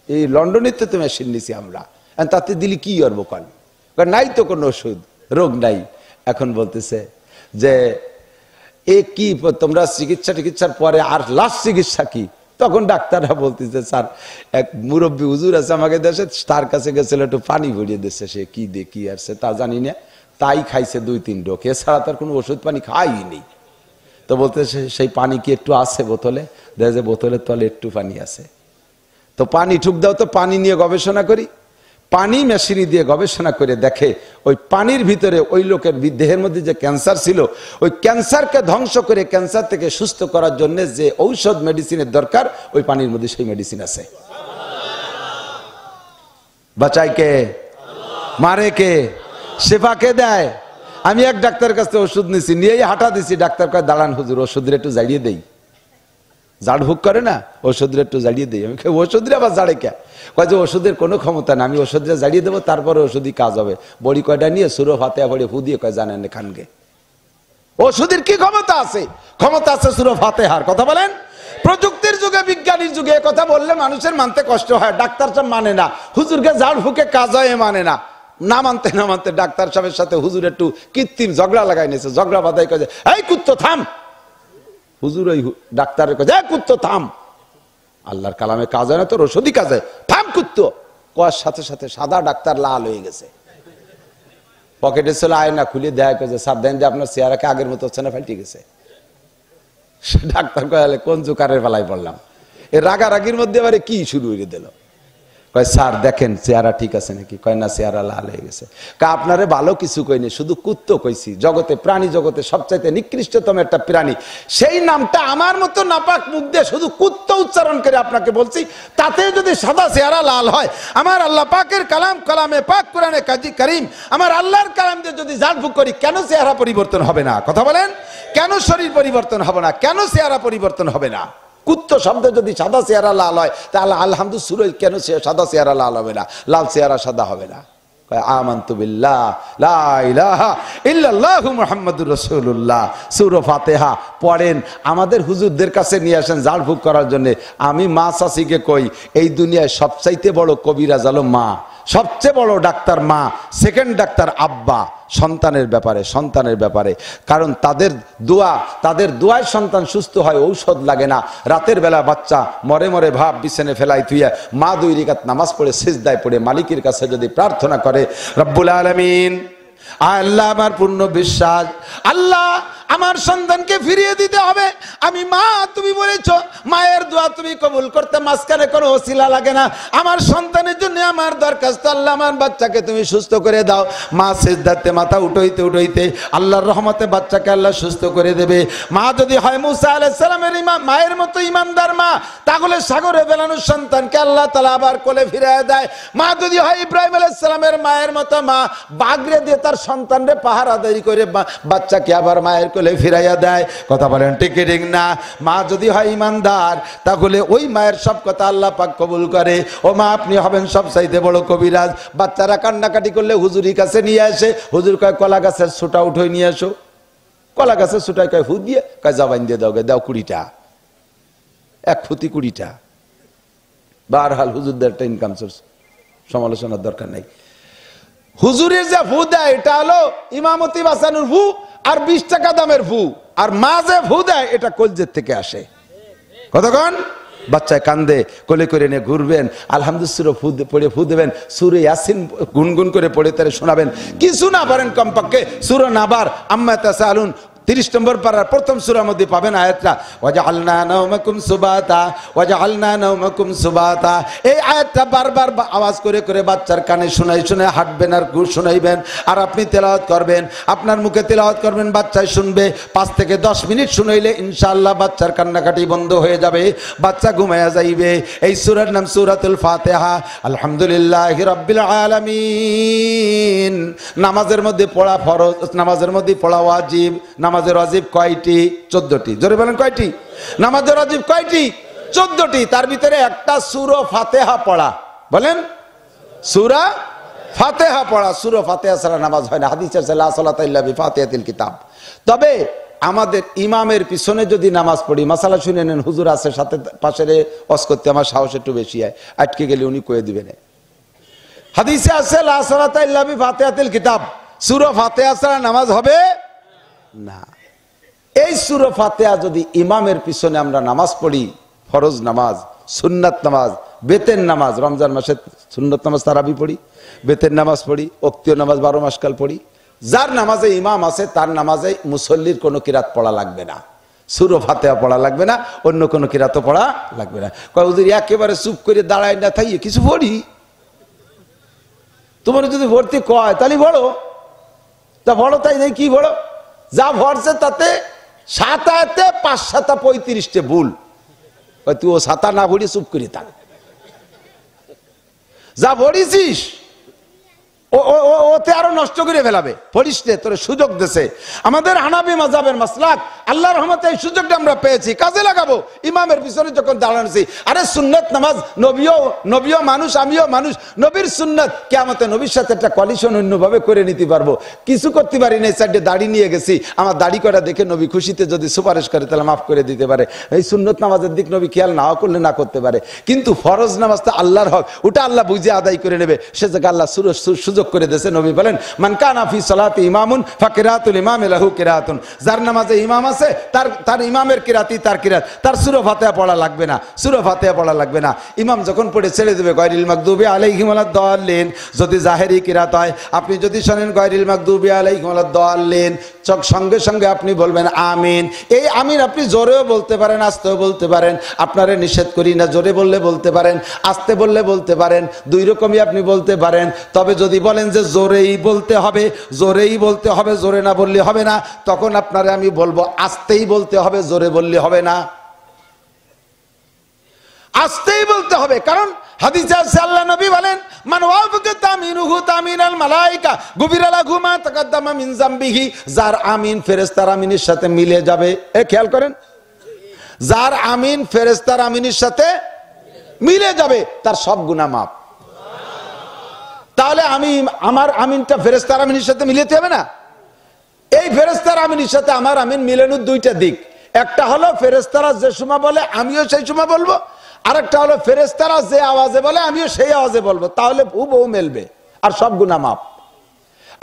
এই লন্ডনের তো মেশিন নিছি আমরা, তাতে দিলি কি করবো? নাই তো কোনো ওষুধ, রোগ নাই। এখন বলতেছে যে এ কি তোমরা চিকিৎসার পরে আর লাস্ট চিকিৎসা কি? তখন ডাক্তাররা বলতেছে স্যার এক মুরব্বী হুজুর আছে আমাকে দেশে, তার কাছে গেছিল, একটু পানি ভরিয়ে দিচ্ছে, সে কি দিয়ে কি আসছে তা জানি না, তাই খাইছে 2-3 ডোক, এছাড়া তার কোনো ওষুধ পানি খাইনি। তো বলতেছে সেই পানি কি একটু আছে বোতলে? দেখা যায় বোতলের তলে একটু পানি আছে। তো পানি ঠুক দাও, তো পানি নিয়ে গবেষণা করি। পানি মেশিনি দিয়ে গবেষণা করে দেখে ওই পানির ভিতরে ওই লোকের দেহের মধ্যে যে ক্যান্সার ছিল, ওই ক্যান্সারকে ধ্বংস করে ক্যান্সার থেকে সুস্থ করার জন্য যে ঔষধ মেডিসিনের দরকার, ওই পানির মধ্যে সেই মেডিসিন আছে। বাঁচায় কে? মারে কে? শেফা কে দেয়? আমি এক ডাক্তারের কাছে ওষুধ নিছি, নিয়েই হাঁটা দিছি, ডাক্তার কয় দাঁড়ান হুজুর, ওষুধের একটু জাড়িয়ে দেই। জাড় ভুক করে না, ওষুধের একটু জাড়িয়ে দেই। আমি ওষুধের আবার জাড়ে কে? কয় যে ওষুধের কোনো ক্ষমতা না, আমি ওষুধটা জাড়িয়ে দেবো, তারপরে ওষুধই কাজ হবে। বড়ি কয়টা নিয়ে সুরো ফাতেহা পড়ে ফু দিয়ে কয় জানেন খানকে। ওষুধের কি ক্ষমতা আছে? ক্ষমতা আছে সুরো ফাতেহার। কথা বলেন। প্রযুক্তির যুগে, বিজ্ঞানীর যুগে কথা বললে মানুষের মানতে কষ্ট হয়, ডাক্তার সাহেব মানে না, হুজুরকে ঝাড় ফুকে কাজ হয় মানে না। না মানতে ডাক্তার সাহেবের সাথে হুজুর একটু কৃত্রিম ঝগড়া লাগাই নিয়েছে, ঝগড়া বাধাই কয়ে এই কুত্তো থাম, হুজুর ওই ডাক্তারের কাছে কুত্তো থাম, আল্লাহর কালামে কাজ হয় না তোর, ওষুধই কাজ হয়, থাম কুত্তো। কয়ার সাথে সাথে সাদা ডাক্তার লাল হয়ে গেছে। পকেটে ছিল আয়না খুলে দেয় যে স্যার দেন যে আপনার চেহারাকে আগের মতো হচ্ছে না, ফাল্টি গেছে। ডাক্তার কয়ালে কোন জোকারের বেলায় পড়লাম, এর রাগারাগির মধ্যে এবারে কি শুরু হয়ে দিল। কয় স্যার দেখেন চেহারা ঠিক আছে নাকি? কয় না, চেহারা লাল হয়ে গেছে। আপনারে ভালো কিছু কইনি, শুধু কুত্তো কইছি। জগতে, প্রাণী জগতে সবচাইতে নিকৃষ্টতম একটা প্রাণী, সেই নামটা আমার মতো নাপাক মুখ দিয়ে শুধু কুত্তো উচ্চারণ করে আপনাকে বলছি, তাতে যদি সাদা চেহারা লাল হয়, আমার আল্লাহ পাকের কালাম, কালামে পাক কোরআনে কাজী করিম, আমার আল্লাহর কালাম দিয়ে যদি ঝাড়ফুঁক করি, কেন চেহারা পরিবর্তন হবে না? কথা বলেন। কেন শরীর পরিবর্তন হবে না? কেন চেহারা পরিবর্তন হবে না? কুত্তো শব্দ যদি সাদা চেহারা লাল হয়, তাহলে আলহামদুলিল্লাহ কেন সাদা চেহারা লাল হবে না, লাল চেহারা সাদা হবে না? আমানতু বিল্লাহ লা ইলাহা ইল্লাল্লাহু মুহাম্মাদুর রাসূলুল্লাহ। সূরা ফাতিহা পড়েন, আমাদের হুজুরদের কাছে নিয়ে আসেন ঝাড়ফুঁক করার জন্য। আমি মা চাচিকে কই, এই দুনিয়ায় সবচাইতে বড় কবিরাজ হলো মা, সবচেয়ে বড় ডাক্তার মা, সেকেন্ড ডাক্তার আব্বা। সন্তানের ব্যাপারে, কারণ তাদের দোয়ায় সন্তান সুস্থ হয়, ঔষধ লাগে না। রাতের বেলা বাচ্চা মরে ভাব বিছানে ফেলাই থুইয়া মা 2 রাকাত নামাজ পড়ে সিজদায় পড়ে মালিকের কাছে যদি প্রার্থনা করে, রব্বুল আলামিন, আল্লাহ আমার পূর্ণ বিশ্বাস, আল্লাহ আমার সন্তানকে ফিরিয়ে দিতে হবে। আমি মা, তুমি বলেছো মায়ের দোয়া তুমি কবুল করতে মাঝখানে কোনো ওসিলা লাগে না। আমার সন্তানের জন্য আমার দরখাস্ত, আল্লাহ আমার বাচ্চাকে তুমি সুস্থ করে দাও। মা সিজদাতে মাথা উঠাইতে উঠাইতে আল্লাহর রহমতে বাচ্চাকে আল্লাহ সুস্থ করে দেবে। মা যদি হয় মুসা আলাইহিস সালামের মায়ের মতো ইমানদার মা, তাহলে সাগরে ফেলানো সন্তানকে আল্লাহ তাআলা আবার কোলে ফিরিয়ে দেয়। মা যদি হয় ইব্রাহিম আলাইহিস সালামের মায়ের মতো মা, বাগরে দিয়ে তার সন্তানরে পাহারাদারি করে বাচ্চাকে আবার মায়ের কোলে ফিরাইয়া দেয়। কথা বলেন ঠিক ঠিক না? মা যদি হয় ইমানদার, তাহলে ওই মায়ের সব কথা আল্লাহ পাক কবুল করে। ও মা, আপনি হবেন সবচাইতে বড় কবিরাজ। বাচ্চারা কান্নাকাটি করলে হুজুরি কাছে নিয়ে আসে, হুজুর কয় কলা গাছের ছুটা উঠে নিয়ে আসো। কলা গাছের ছুটায় কয় ফু দিয়ে, কয় জবাইন দিয়ে দাও, দাও 20টা, 1 ফুটি 20টা। বারহাল হুজুরদের একটা ইনকাম সোর্স, সমালোচনার দরকার নাই। হুজুরের যে ফু দেয় এটা হলো ইমামতি বাঁচানোর ফু আর 20 টাকা দামের ফু। আর মা যে ফু দেয় এটা কলজের থেকে আসে। কতক্ষণ বাচ্চায় কান্দে, কোলে করে নিয়ে ঘুরবেন, আলহামদুলিল্লাহ পড়ে ফু দেবেন, সূরা ইয়াসিন গুনগুন করে পড়ে তারে শোনাবেন। কিছু না পারেন কমপক্ষে সূরা নাবার আম্মা তাসালুন 30 নম্বর পারার প্রথম সূরার মধ্যে পাবেন আয়াতটা, ওয়াজআলনা নাওমাকুম সুবাতা, ওয়াজআলনা নাওমাকুম সুবাতা। এই আয়াতটা বারবার আওয়াজ করে করে বাচ্চার কানে শোনাই শোনাই হাঁটবেন আর শোনাইবেন, আর আপনি তেলাওয়াত করবেন, আপনার মুখে তেলাওয়াত করবেন, বাচ্চাই শুনবে। 5 থেকে 10 মিনিট শুনাইলে ইনশাআল্লাহ বাচ্চার কান্নাকাটি বন্ধ হয়ে যাবে, বাচ্চা ঘুমায়া যাইবে। এই সূরার নাম সূরাতুল ফাতিহা। আলহামদুলিল্লাহি রাব্বিল আলামিন। নামাজের মধ্যে পড়া ফরজ, নামাজের মধ্যে পড়া ওয়াজিব। নামাজের ওয়াজিব কয়টি? 14টি। জোরে বলেন কয়টি? নামাজের ওয়াজিব কয়টি? 14টি। তার ভিতরে একটা সূরা ফাতিহা পড়া। বলেন, সূরা ফাতিহা পড়া। সূরা ফাতিহা ছাড়া নামাজ হয় না। হাদিসে আছে লা সালাতা ইল্লা বিফাতিহাতিল কিতাব। তবে আমাদের ইমামের পিছনে যদি নামাজ পড়ি, মাসালা শুনে নেন, হুজুর আছে সাথে পাশে ওয়াজ করতে, আমার সাহস একটু বেশি হয়, আটকে গেলে উনি কয়ে দিবেন। হাদিসে আছে লা সালাতা ইল্লা বিফাতিহাতিল কিতাব, সূরা ফাতিহা ছাড়া নামাজ হবে না। এই সূরা ফাতিহা যদি ইমামের পিছনে আমরা নামাজ পড়ি, ফরজ নামাজ, সুন্নাত নামাজ, বেতের নামাজ, রমজান মাসে সুন্নাত নামাজ তারাবি পড়ি, বেতের নামাজ পড়ি, ওক্তীয় নামাজ 12 মাস কাল পড়ি। যার নামাজে ইমাম আছে তার নামাজে মুসল্লির কোনো কিরাত পড়া লাগবে না, সূরা ফাতিহা পড়া লাগবে না, অন্য কোনো কিরাতও পড়া লাগবে না। কয় হুজুর একেবারে চুপ করে দাঁড়ায় না থাইয়ে কিছু পড়ি, তোমার যদি ভর্তি কয় তাহলে বড়, তা বড় তাই নেই কি বড়, যা ভরছে তাতে 7 আয়াতে 5 7 35টে ভুল। তুই ও 7 না পড়ি চুপ করি থাক, যা পড়িছিস ওতে আরো নষ্ট করে ফেলাবে, পড়িস নে, তোর সুযোগ দেশে। আমাদের হানাফি মাযহাবের মাসলাক, আল্লাহর রহমতে এই সুযোগটা আমরা পেয়েছি, কাজে লাগাবো। ইমামের পিছনে যখন দাঁড়ানোছি, আরে সুন্নাত নামাজ, নবীও মানুষ, আমিও মানুষ, নবীর সুন্নাত, কিয়ামতে নবীর সাথে একটা কোয়ালিশন অন্যভাবে করে নিতে পারবো। কিছু করতে পারি না, সাইডে দাড়ি নিয়ে গেছি, আমার দাড়ি করা দেখে নবী খুশিতে যদি সুপারিশ করে তাহলে মাফ করে দিতে পারে। এই সুন্নত নামাজের দিক নবী খেয়াল নাও করলে না করতে পারে, কিন্তু ফরজ নামাজ তো আল্লাহর হক, ওটা আল্লাহ বুঝে আদায় করে নেবে। সে জায়গায় আল্লাহ সুযোগ করে দিয়েছে। নবী বলেন, মান কানা ফি সালাতি ইমামুন ফাকিরাতুল ইমামি লাহু কিরাতুন। যার নামাজে ইমাম আছে তার ইমামের কিরাতি তার কিরাত, তার সূরা ফাতিহা পড়া লাগবে না, সূরা ফাতিহা পড়া লাগবে না। ইমাম যখন পড়ে ছেড়ে দেবে গায়রিল মাগদুবি আলাইহিম ওয়ালাদ-দাল্লিন, যদি জাহেরি কিরাত হয়, আপনি যদি শুনেন গায়রিল মাগদুবি আলাইহিম ওয়ালাদ-দাল্লিন, সঙ্গে সঙ্গে আপনি বলবেন আমিন। এই আমিন আপনি জোরেও বলতে পারেন, আস্তেও বলতে পারেন, আপনারে নিষেধ করি না, জোরে বললে বলতে পারেন, আস্তে বললে বলতে পারেন, 2 রকমই আপনি বলতে পারেন। তবে যদি বলেন যে জোরেই বলতে হবে, জোরেই বলতে হবে, জোরে না বললে হবে না, তখন আপনারে আমি বলবো আস্তেই বলতে হবে, জোরে বললে হবে না, আস্তেই বলতে হবে। কারণ হাদিসে আছে আল্লাহ নবী বলেন, মান ওয়াফাকা তামিনুহু তামিনাল মালায়েকা গুফিরা লাহু মা তাকাদ্দামা মিন যামবিহি। যার আমিন ফেরেশতার আমিনের সাথে মিলে যাবে, এ খেয়াল করেন, যার আমিন ফেরেশতার আমিনের সাথে মিলে যাবে, তার সব গুনাহ মাফ। তাহলে আমার আমিনটা ফেরেশতার আমিনের সাথে মিলাতে হবে না? এই ফেরেশতার আমিনের সাথে আমার আমিন মিলানোর 2টা দিক। একটা হলো ফেরেশতারা যে সময় বলে আমিও সেই সময় বলবো, আরেকটা হলো ফেরেশতারা যে আওয়াজে বলে আমিও সেই আওয়াজে বলবো, তাহলে হুবহু মিলবে আর সব গুনাহ মাফ।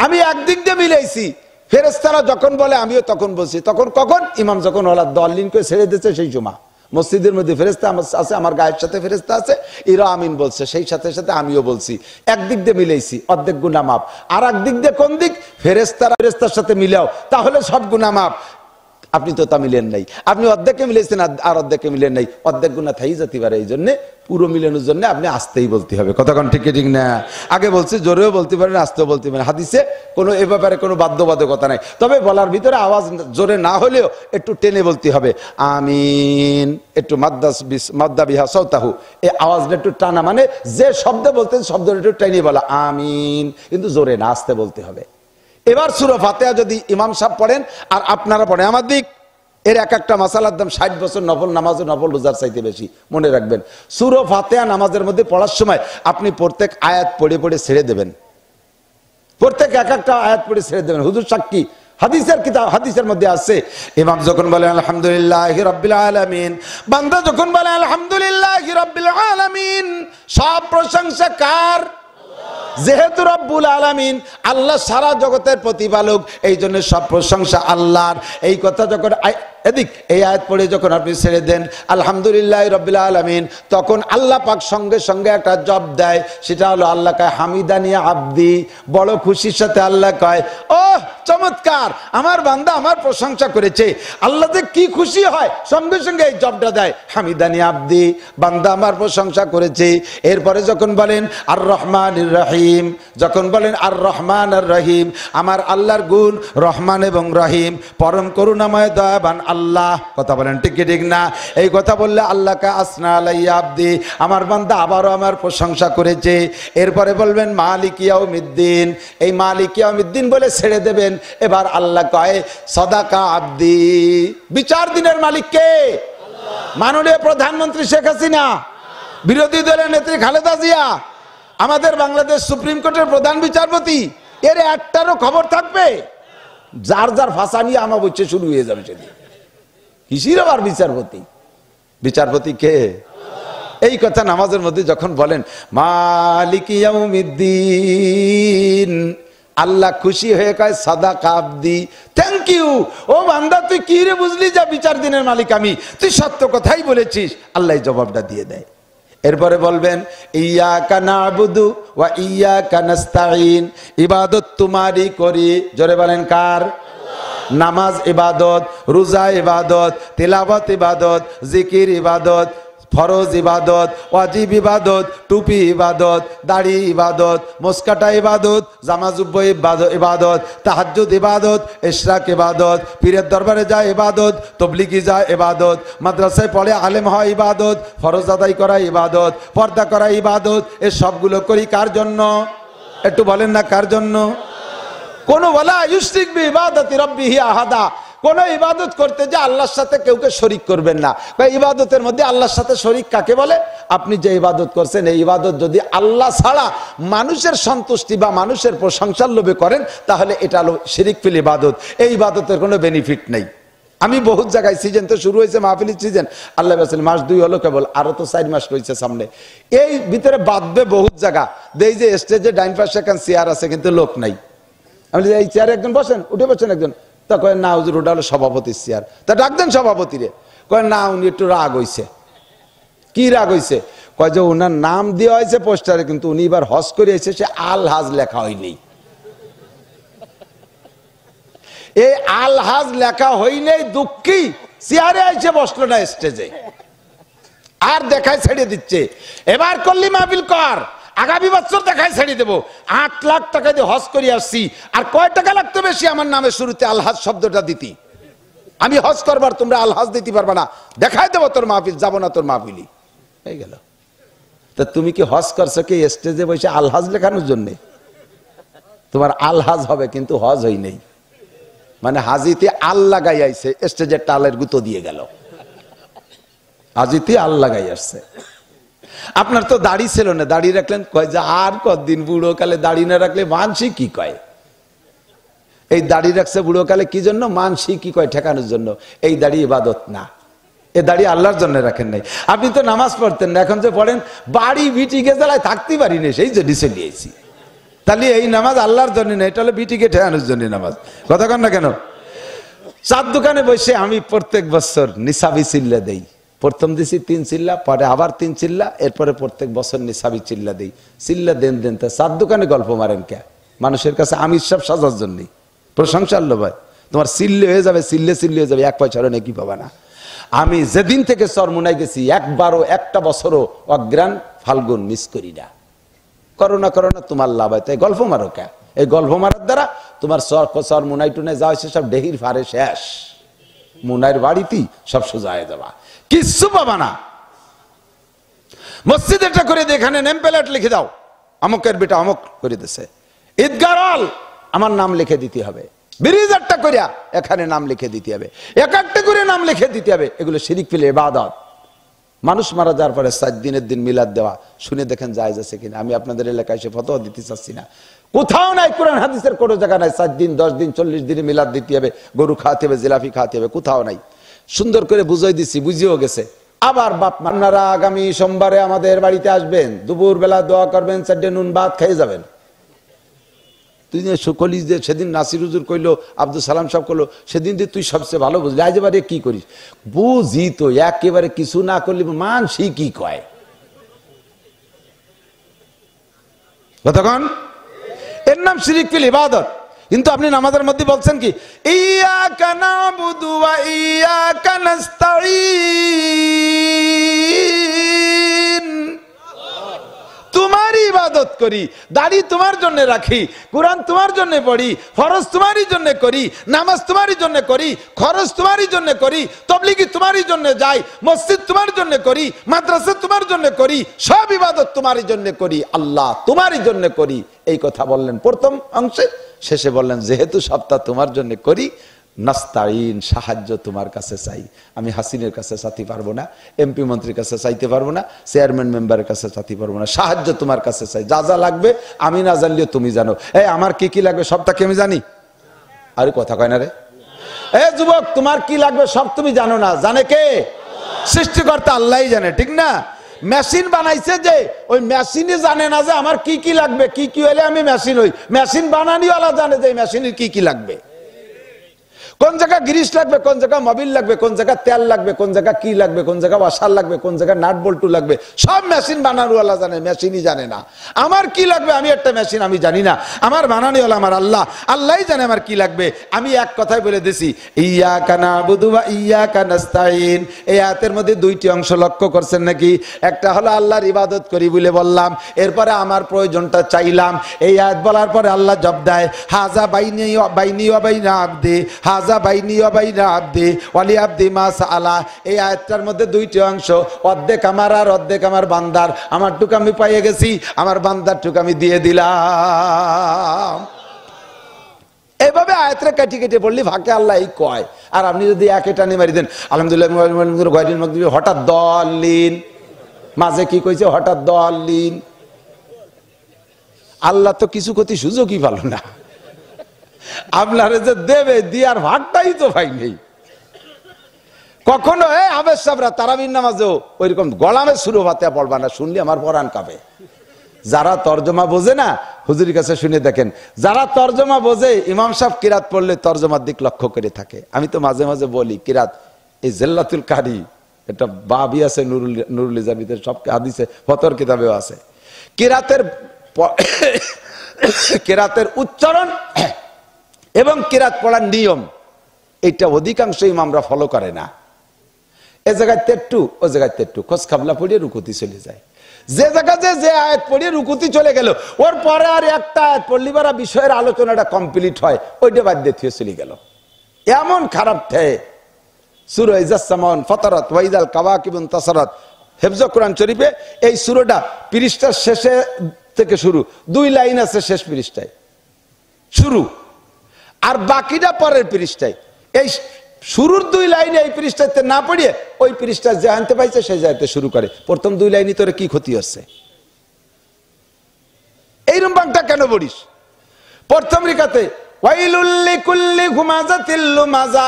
আমি একদিক দিয়ে মিলাইছি, ফেরেশতারা যখন বলে আমিও তখন বলছি, তখন কখন? ইমাম যখন ওয়ালাদ-দাল্লিন করে ছেড়ে দিচ্ছে সেই সময়। মসজিদের মধ্যে ফেরেশতা আছে, আমার গায়ের সাথে ফেরেশতা আছে, এরা আমিন বলছে, সেই সাথে সাথে আমিও বলছি, একদিক দিয়ে মিলাইছি, অর্ধেক গুনাহ মাফ। আর একদিক দিয়ে কোন দিক? ফেরেশতার সাথে মিলাও, তাহলে সব গুনাহ মাফ। আপনি তো তা মিলেন নাই, আপনি অর্ধেকে মিলেছেন আর অর্ধেকে মিলেন নাই, অর্ধেক গুণা থাই যেতে পারে। এই জন্য পুরো মিলানোর জন্য আপনি আসতেই বলতে হবে। কতক্ষণ ঠিক ঠিক না? আগে বলছি জোরেও বলতে পারেন, আসতেও বলতে পারেন। হাদিসে কোনো এ ব্যাপারে কোনো বাধ্যবাধকতা নাই, তবে বলার ভিতরে আওয়াজ জোরে না হলেও একটু টেনে বলতে হবে। আমিন, একটু মাদ্দা বিহা সৌতাহু, এই আওয়াজটা একটু টানা, মানে যে শব্দ বলতেন শব্দটা একটু টেনে বলা আমিন, কিন্তু জোরে না, আসতে বলতে হবে। এবার সূরা ফাতিহা যদি ইমাম সাহেব পড়েন আর আপনারা পড়েন, আমার দিক এর এক একটা মাসালার দাম 60 বছর নফল নামাজ ও নফল রোজার চাইতে বেশি। মনে রাখবেন, সূরা ফাতিহা নামাজের মধ্যে পড়ার সময় আপনি প্রত্যেক আয়াত পড়ে পড়ে ছেড়ে দেবেন, প্রত্যেক এক একটা আয়াত পড়ে ছেড়ে দেবেন। হুজুর সাক্ষী, হাদিসের কিতাব, হাদিসের মধ্যে আছে ইমাম যখন বলে আলহামদুলিল্লাহি রাব্বিল আলামিন, বান্দা যখন বলে আলহামদুলিল্লাহি রাব্বিল আলামিন, সব প্রশংসা কার? যেহেতু রব্বুল আলামিন আল্লাহ সারা জগতের প্রতিপালক, এই জন্য সব প্রশংসা আল্লাহর। এই কথা যখন এদিক এই আয়াত পড়ে যখন আপনি ছেড়ে দেন আলহামদুলিল্লাহ রাব্বিল আলামিন, তখন আল্লাহ পাক সঙ্গে সঙ্গে একটা জব দেয়, সেটা হলো আল্লাহ কয় হামিদানি আব্দি, বড় খুশির সাথে আল্লাহ কয় ও চমৎকার, আমার বান্দা আমার প্রশংসা করেছে। আল্লাহ যে কি খুশি হয়, সঙ্গে সঙ্গে এই জবটা দেয়, হামিদানি আব্দি, বান্দা আমার প্রশংসা করেছে। এরপরে যখন বলেন আর রহমানির রহিম, যখন বলেন আর রহমান আর রহিম, আমার আল্লাহর গুণ রহমান এবং রহিম, পরম করুণাময় দয়াবান আল্লাহ। কথা বলেন ঠিক কি ঠিক না? এই কথা বললে আল্লাহকে আসনা আলাইয়া আব্দি, আমার বান্দা আবারও আমার প্রশংসা করেছে। এরপরে বলবেন মালিক ইয়াউমিদ্দিন, এই মালিক ইয়াউমিদ্দিন বলে ছেড়ে দেবেন। এবার আল্লাহ কয় সাদাকা আব্দি, বিচার দিনের মালিক কে? মাননীয় প্রধানমন্ত্রী শেখ হাসিনা, বিরোধী দলের নেত্রী খালেদা জিয়া, আমাদের বাংলাদেশ সুপ্রিম কোর্টের প্রধান বিচারপতি, এর একটারও খবর থাকবে? যার যার ভাষা নিয়ে আমার বলছে শুরু হয়ে যাবে সেদিন। কিসির আবার বিচারপতি? বিচারপতি কে? এই কথা নামাজের মধ্যে যখন বলেন মালিক ইয়াউমিদ্দিন, আল্লাহ খুশি হয়ে কয় সাদাকা আব্দি, থ্যাংক ইউ। ও বান্দা তুই কি রে বুঝলি যে বিচার দিনের মালিক আমি, তুই সত্য কথাই বলেছিস, আল্লাহ জবাবটা দিয়ে দেয়। এরপরে বলবেন ইয়াকা না'বুদু ওয়া ইয়াকা নাস্তাঈন, ইবাদত তোমারই করি। জোরে বলেন কার? নামাজ ইবাদত, রোজা ইবাদত, তিলাওয়াত ইবাদত, জিকির ইবাদত, ফরজ ইবাদত, ওয়াজিব ইবাদত, টুপি ইবাদত, দাড়ি ইবাদত, মুস্কাটা ইবাদত, জামা জুব্বা ইবাদত, তাহাজ্জুদ ইবাদত, ইশরাক ইবাদত, পীরের দরবারে যায় ইবাদত, তবলিগি যায় ইবাদত, মাদ্রাসায় পড়ে আলেম হয় ইবাদত, ফরজ আদায় করা ইবাদত, পর্দা করা ইবাদত। এই সবগুলো করি কার জন্য? একটু বলেন না কার জন্য? কোন ওয়ালা ইউশরিক বিইবাদাতি রাব্বিহি আহাদা, কোন ইবাদত করতে যে আল্লাহর সাথে কেউকে শরীক করবেন না। ইবাদতের মধ্যে আল্লাহর সাথে শরীক কাকে বলে? আপনি যে ইবাদত করছেন এই ইবাদত যদি আল্লাহ ছাড়া মানুষের সন্তুষ্টি বা মানুষের প্রশংসার লোভে করেন, তাহলে এটা হলো শিরিক ফিল ইবাদত। এই ইবাদতের কোনো বেনিফিট নেই। আমি বহুত জায়গায়, সিজন তো শুরু হয়েছে, মাহফিলের সিজন, আল্লাহ বলেছেন মাস 2 হলো কেবল, আরো তো 4 মাস রয়েছে সামনে। এই ভিতরে বাঁধবে বহুত জায়গা, দেই যে স্টেজে ডাইন পাশে এখন চেয়ার আছে কিন্তু লোক নাই। আমি এই চেয়ারে একজন বসেন, উঠে বসেন একজন, তা কয় না হুজুর ওটা হলো সভাপতির চেয়ার। তা ডাক দেন সভাপতি রে। কয় না উনি একটু রাগ হইছে। কি রাগ হইছে? কয় যে ওনার নাম দেওয়া হয়েছে পোস্টারে, কিন্তু উনি এবার হজ করে এসে সে আল হাজ লেখা হয়নি। এই আল হাজ লেখা হইনি দুঃখী চেয়ারে আইসে বসলো না স্টেজে, আর দেখায় ছেড়ে দিচ্ছে। এবার করলি মাহফিল কর, আগামী বছর দেখায় ছেড়ে দেবো। 8 লাখ টাকা দিয়ে হজ করে আসছি, আর কয় টাকা লাগতো বেশি আমার নামে শুরুতে আলহাজ শব্দটা দিতি? আমি হজ করবার, তোমরা আলহাজ দিতে পারবা না, দেখাই দেবো তোর মাহফিল, যাবো না তোর মাহফিলি। হয়ে গেল। তা তুমি কি হজ করছো কি স্টেজে বসে আলহাজ লেখানোর জন্যে? তোমার আলহাজ হবে কিন্তু হজ হই নেই, মানে হাজিতে আল লাগাই আইছে, স্টেজের টালের গুতো দিয়ে গেল, হাজিতে আল লাগাই আসছে। আপনার তো দাড়ি ছিল না, দাড়ি রাখলেন, কয় যে আর কতদিন, বুড়ো কালে দাড়ি না রাখলে মানসি কি কয়। এই দাড়ি রাখছে বুড়ো কালে কি জন্য? মানসি কি কয় ঠেকানোর জন্য। এই দাড়ি ইবাদত না, এ দাড়ি আল্লাহর জন্য রাখেন নাই। আপনি তো নামাজ পড়তেন না, এখন যে পড়েন, বাড়ি বিটিকে জ্বালায় থাকতে পারি না, সেই জন্য চলিয়েছি। তাহলে এই নামাজ আল্লাহর জন্য না, এটা হলো বিটিকে ঠেকানোর জন্য নামাজ। কথা কন না কেন? চার দোকানে বসে আমি প্রত্যেক বছর নিসাবি চিল্লা দেই। প্রথম দিছি 3 চিল্লা, পরে আবার 3 চিল্লা, এরপরে প্রত্যেক বছর নিসাবি চিল্লা দেই। চিল্লা দেন তা চার দোকানে গল্প মারেন কে? মানুষের কাছে আমির সাহেব সাজার জন্যই, প্রশংসার লোভায়। তোমার সিল্লে হয়ে যাবে, সিল্লে হয়ে যাবে, 1 পয়সারও নেকি পাবা না। আমি যেদিন থেকে চরমুনাই গেছি একবারও একটা বছরও অগ্রাণ ফাল্গুন মিস করি না। করোনা তোমার লাভ হয়, তাই গল্প মারো কে? এই গল্প মারার দ্বারা তোমার চরমুনাই টুনাই যা হয়েছে সব ডেহির ফারে শেষ। মুনাইয়ের বাড়িতেই সব সোজা হয়ে যাবা, কিচ্ছু পাবা না। মসজিদ এটা করে দিয়ে এখানে নেম প্লেট লিখে দাও, আমকের বেটা আমক করে দিছে। ঈদগাহ হল আমার নাম লিখে দিতে হবে। ব্রিজ একটা করিয়া এখানে নাম লিখে দিতে হবে, এক একটা করে নাম লিখে দিতে হবে। এগুলো শিরিক ফেলে ইবাদত। মানুষ মারা যাওয়ার পরে 7 দিনের দিন মিলাদ দেওয়া, শুনে দেখেন জায়েজ আছে কিনা। আমি আপনাদের এলাকায় এসে ফতোয়া দিতে চাচ্ছি না, কোথাও নাই, কোরআন হাদিসের কোনো জায়গা নাই 7 দিন 10 দিন 40 দিনে মিলাদ দিতে হবে, গরু খাওয়াতে হবে, জিলাপি খাওয়াতে হবে, কোথাও নাই। সুন্দর করে বুঝাই দিচ্ছি, বুঝিও গেছে। আবার বাপ আপনারা আগামী সোমবারে আমাদের বাড়িতে আসবেন, দুপুর বেলা দোয়া করবেন, 4 নুন ভাত খেয়ে যাবেন। তুই সকলি যে সেদিন নাসির হুজুর কইলো, আব্দুল সালাম সাহেব কইলো, সেদিন দিয়ে তুই সবচেয়ে ভালো বুঝলি, আজ এবারে কি করিস? বুঝি তো, একেবারে কিছু না করলে মানসি কি কয় কতক্ষণ? এর নাম শিরিক ফিল ইবাদত। কিন্তু আপনি নামাজের মধ্যে বলছেন কি, ইয়াকা নাবুদু ওয়া ইয়াকা নাস্তাঈন, তোমার ইবাদত করি, দাড়ি তোমার জন্য রাখি, কোরআন তোমার জন্য পড়ি, ফরজ তোমারই জন্য করি, নামাজ তোমারই জন্য করি, খরচ তোমারই জন্য করি, তাবলীগি তোমারই জন্য যাই, মসজিদ তোমার জন্য করি, মাদ্রাসা তোমার জন্য করি, সব ইবাদত তোমারই জন্য করি, আল্লাহ তোমারই জন্য করি। এই কথা বললেন প্রথম অংশে। শেষে বললেন যেহেতু সবটা তোমার জন্য করি, নাস্তাইন, সাহায্য তোমার কাছে চাই। আমি হাসিনের কাছে চাইতে পারবো না, এমপি মন্ত্রীর কাছে চাইতে পারবো না, চেয়ারম্যান মেম্বারের কাছে চাইতে পারবো না, সাহায্য তোমার কাছে চাই। যা যা লাগবে আমি না জানলেও তুমি জানো। আমার কি কি লাগবে সবটা কি আমি জানি? আরে কথা কয় না রে। যুবক, তোমার কি লাগবে সব তুমি জানো না, জানে কে? সৃষ্টিকর্তা আল্লাহই জানে, ঠিক না? মেশিন বানাইছে যে, ওই মেশিনই জানে না যে আমার কি কি লাগবে, কি কি হলে আমি মেশিন হই। মেশিন বানানিওয়ালা জানে যে মেশিনের কি কি লাগবে, কোন জায়গা গ্রিস লাগবে, কোন জায়গা মোবিল লাগবে, কোন জায়গা তেল লাগবে, কোন জায়গা কি লাগবে, কোন জায়গা ওয়াশার লাগবে, কোন জায়গা নাট বল্টু লাগবে, সব মেশিন বানানোওয়ালা জানে, মেশিনই জানে না। আমার কি লাগবে, আমি একটা মেশিন, আমি জানি না। আমার বানানোওয়ালা আমার আল্লাহ, আল্লাহই জানে আমার কি লাগবে। আমি এক কথাই বলে দিছি, ইয়াকা নাবুদু ওয়া ইয়াকা নাস্তাইন। এই আয়াতের মধ্যে 2টি অংশ লক্ষ্য করছেন নাকি? একটা হলো আল্লাহর ইবাদত করি বলে বললাম, এরপরে আমার প্রয়োজনটা চাইলাম। এই আয়াত বলার পরে আল্লাহ জবাব দেয়, হাজা বাইনি ওয়া বাইনা আবদি, বাইনি ওয়া বাইনা আবদি ওয়ালি আবদি মা সাআলা। এই আয়াতটার মধ্যে 2টি অংশ, অর্ধেক আমার আর অর্ধেক আমার বান্দার। আমার টুক আমি পাইয়ে গেছি, আমার বান্দার টুক আমি দিয়ে দিলাম। এইভাবে আয়াতটা কেটে কেটে পড়লি ফাঁকে আল্লাহ এই কয়। আর আপনি যদি একে টানে মারি দেন, আলহামদুলিল্লাহ, হঠাৎ দলিন, মাঝে কি কইছে হঠাৎ দলিন, আল্লাহ তো কিছু ক্ষতি সুযোগই ভালো না। আপনারে যে দেবে দিয়ার ভাগটাই তো ভাই নেই। কখনো আবেশ সাবরা তারাবির নামাজেও ওইরকম গলামে সুরো ভাতে পড়বা না, শুনলে আমার পরাণ কাঁপে। যারা তর্জমা বোঝে না হুজুরের কাছে শুনে দেখেন, যারা তর্জমা বোঝে ইমাম সাহেব কিরাত পড়লে তর্জমার দিক লক্ষ্য করে থাকে। আমি তো মাঝে মাঝে বলি কিরাত, এই জেল্লাতুল কারি এটা বাবি আছে, নুরুল ইজাবিদের সব হাদিসে ফতর কিতাবেও আছে। কিরাতের উচ্চারণ এবং কিরাত পড়ার নিয়ম, এটা অধিকাংশ ইমামরা ফলো করে না। এ জায়গায় তেট্টু, ও জায়গায় তেট্টু, খোঁজ খাবলা পড়িয়ে রুকুতি চলে যায়। যে জায়গাতে যে আয়াত পড়িয়ে রুকুতি চলে গেল, ওর পরে আর একটা আয়াত পড়লি বারা বিষয়ের আলোচনাটা কমপ্লিট হয়, ওইটা বাদ দিয়ে চলে গেল। এমন খারাপ ঠেয়ে সূরা ইজাসসামাউন ফাতারাত ওয়াইদাল কাওয়াকিবুন তাসারাত, হেফজ কোরআন শরীফে এই সূরাটা পৃষ্ঠার শেষে থেকে শুরু, 2 লাইন আছে শেষ পৃষ্ঠায় শুরু, আর বাকিটা পরের পৃষ্ঠায়। এই শুরুর 2 লাইনে এই পৃষ্ঠাতে না পড়িয়ে ওই পৃষ্ঠা যে আনতে পাইছে সেই জায়গাতে শুরু করে। প্রথম 2 লাইনই তোর কি ক্ষতি হচ্ছে? এইরকম বাংটা কেন পড়িস? প্রথম রিকাতে ওয়াইলুল লিকুল্লি হুমাযাতিল লুমাযা,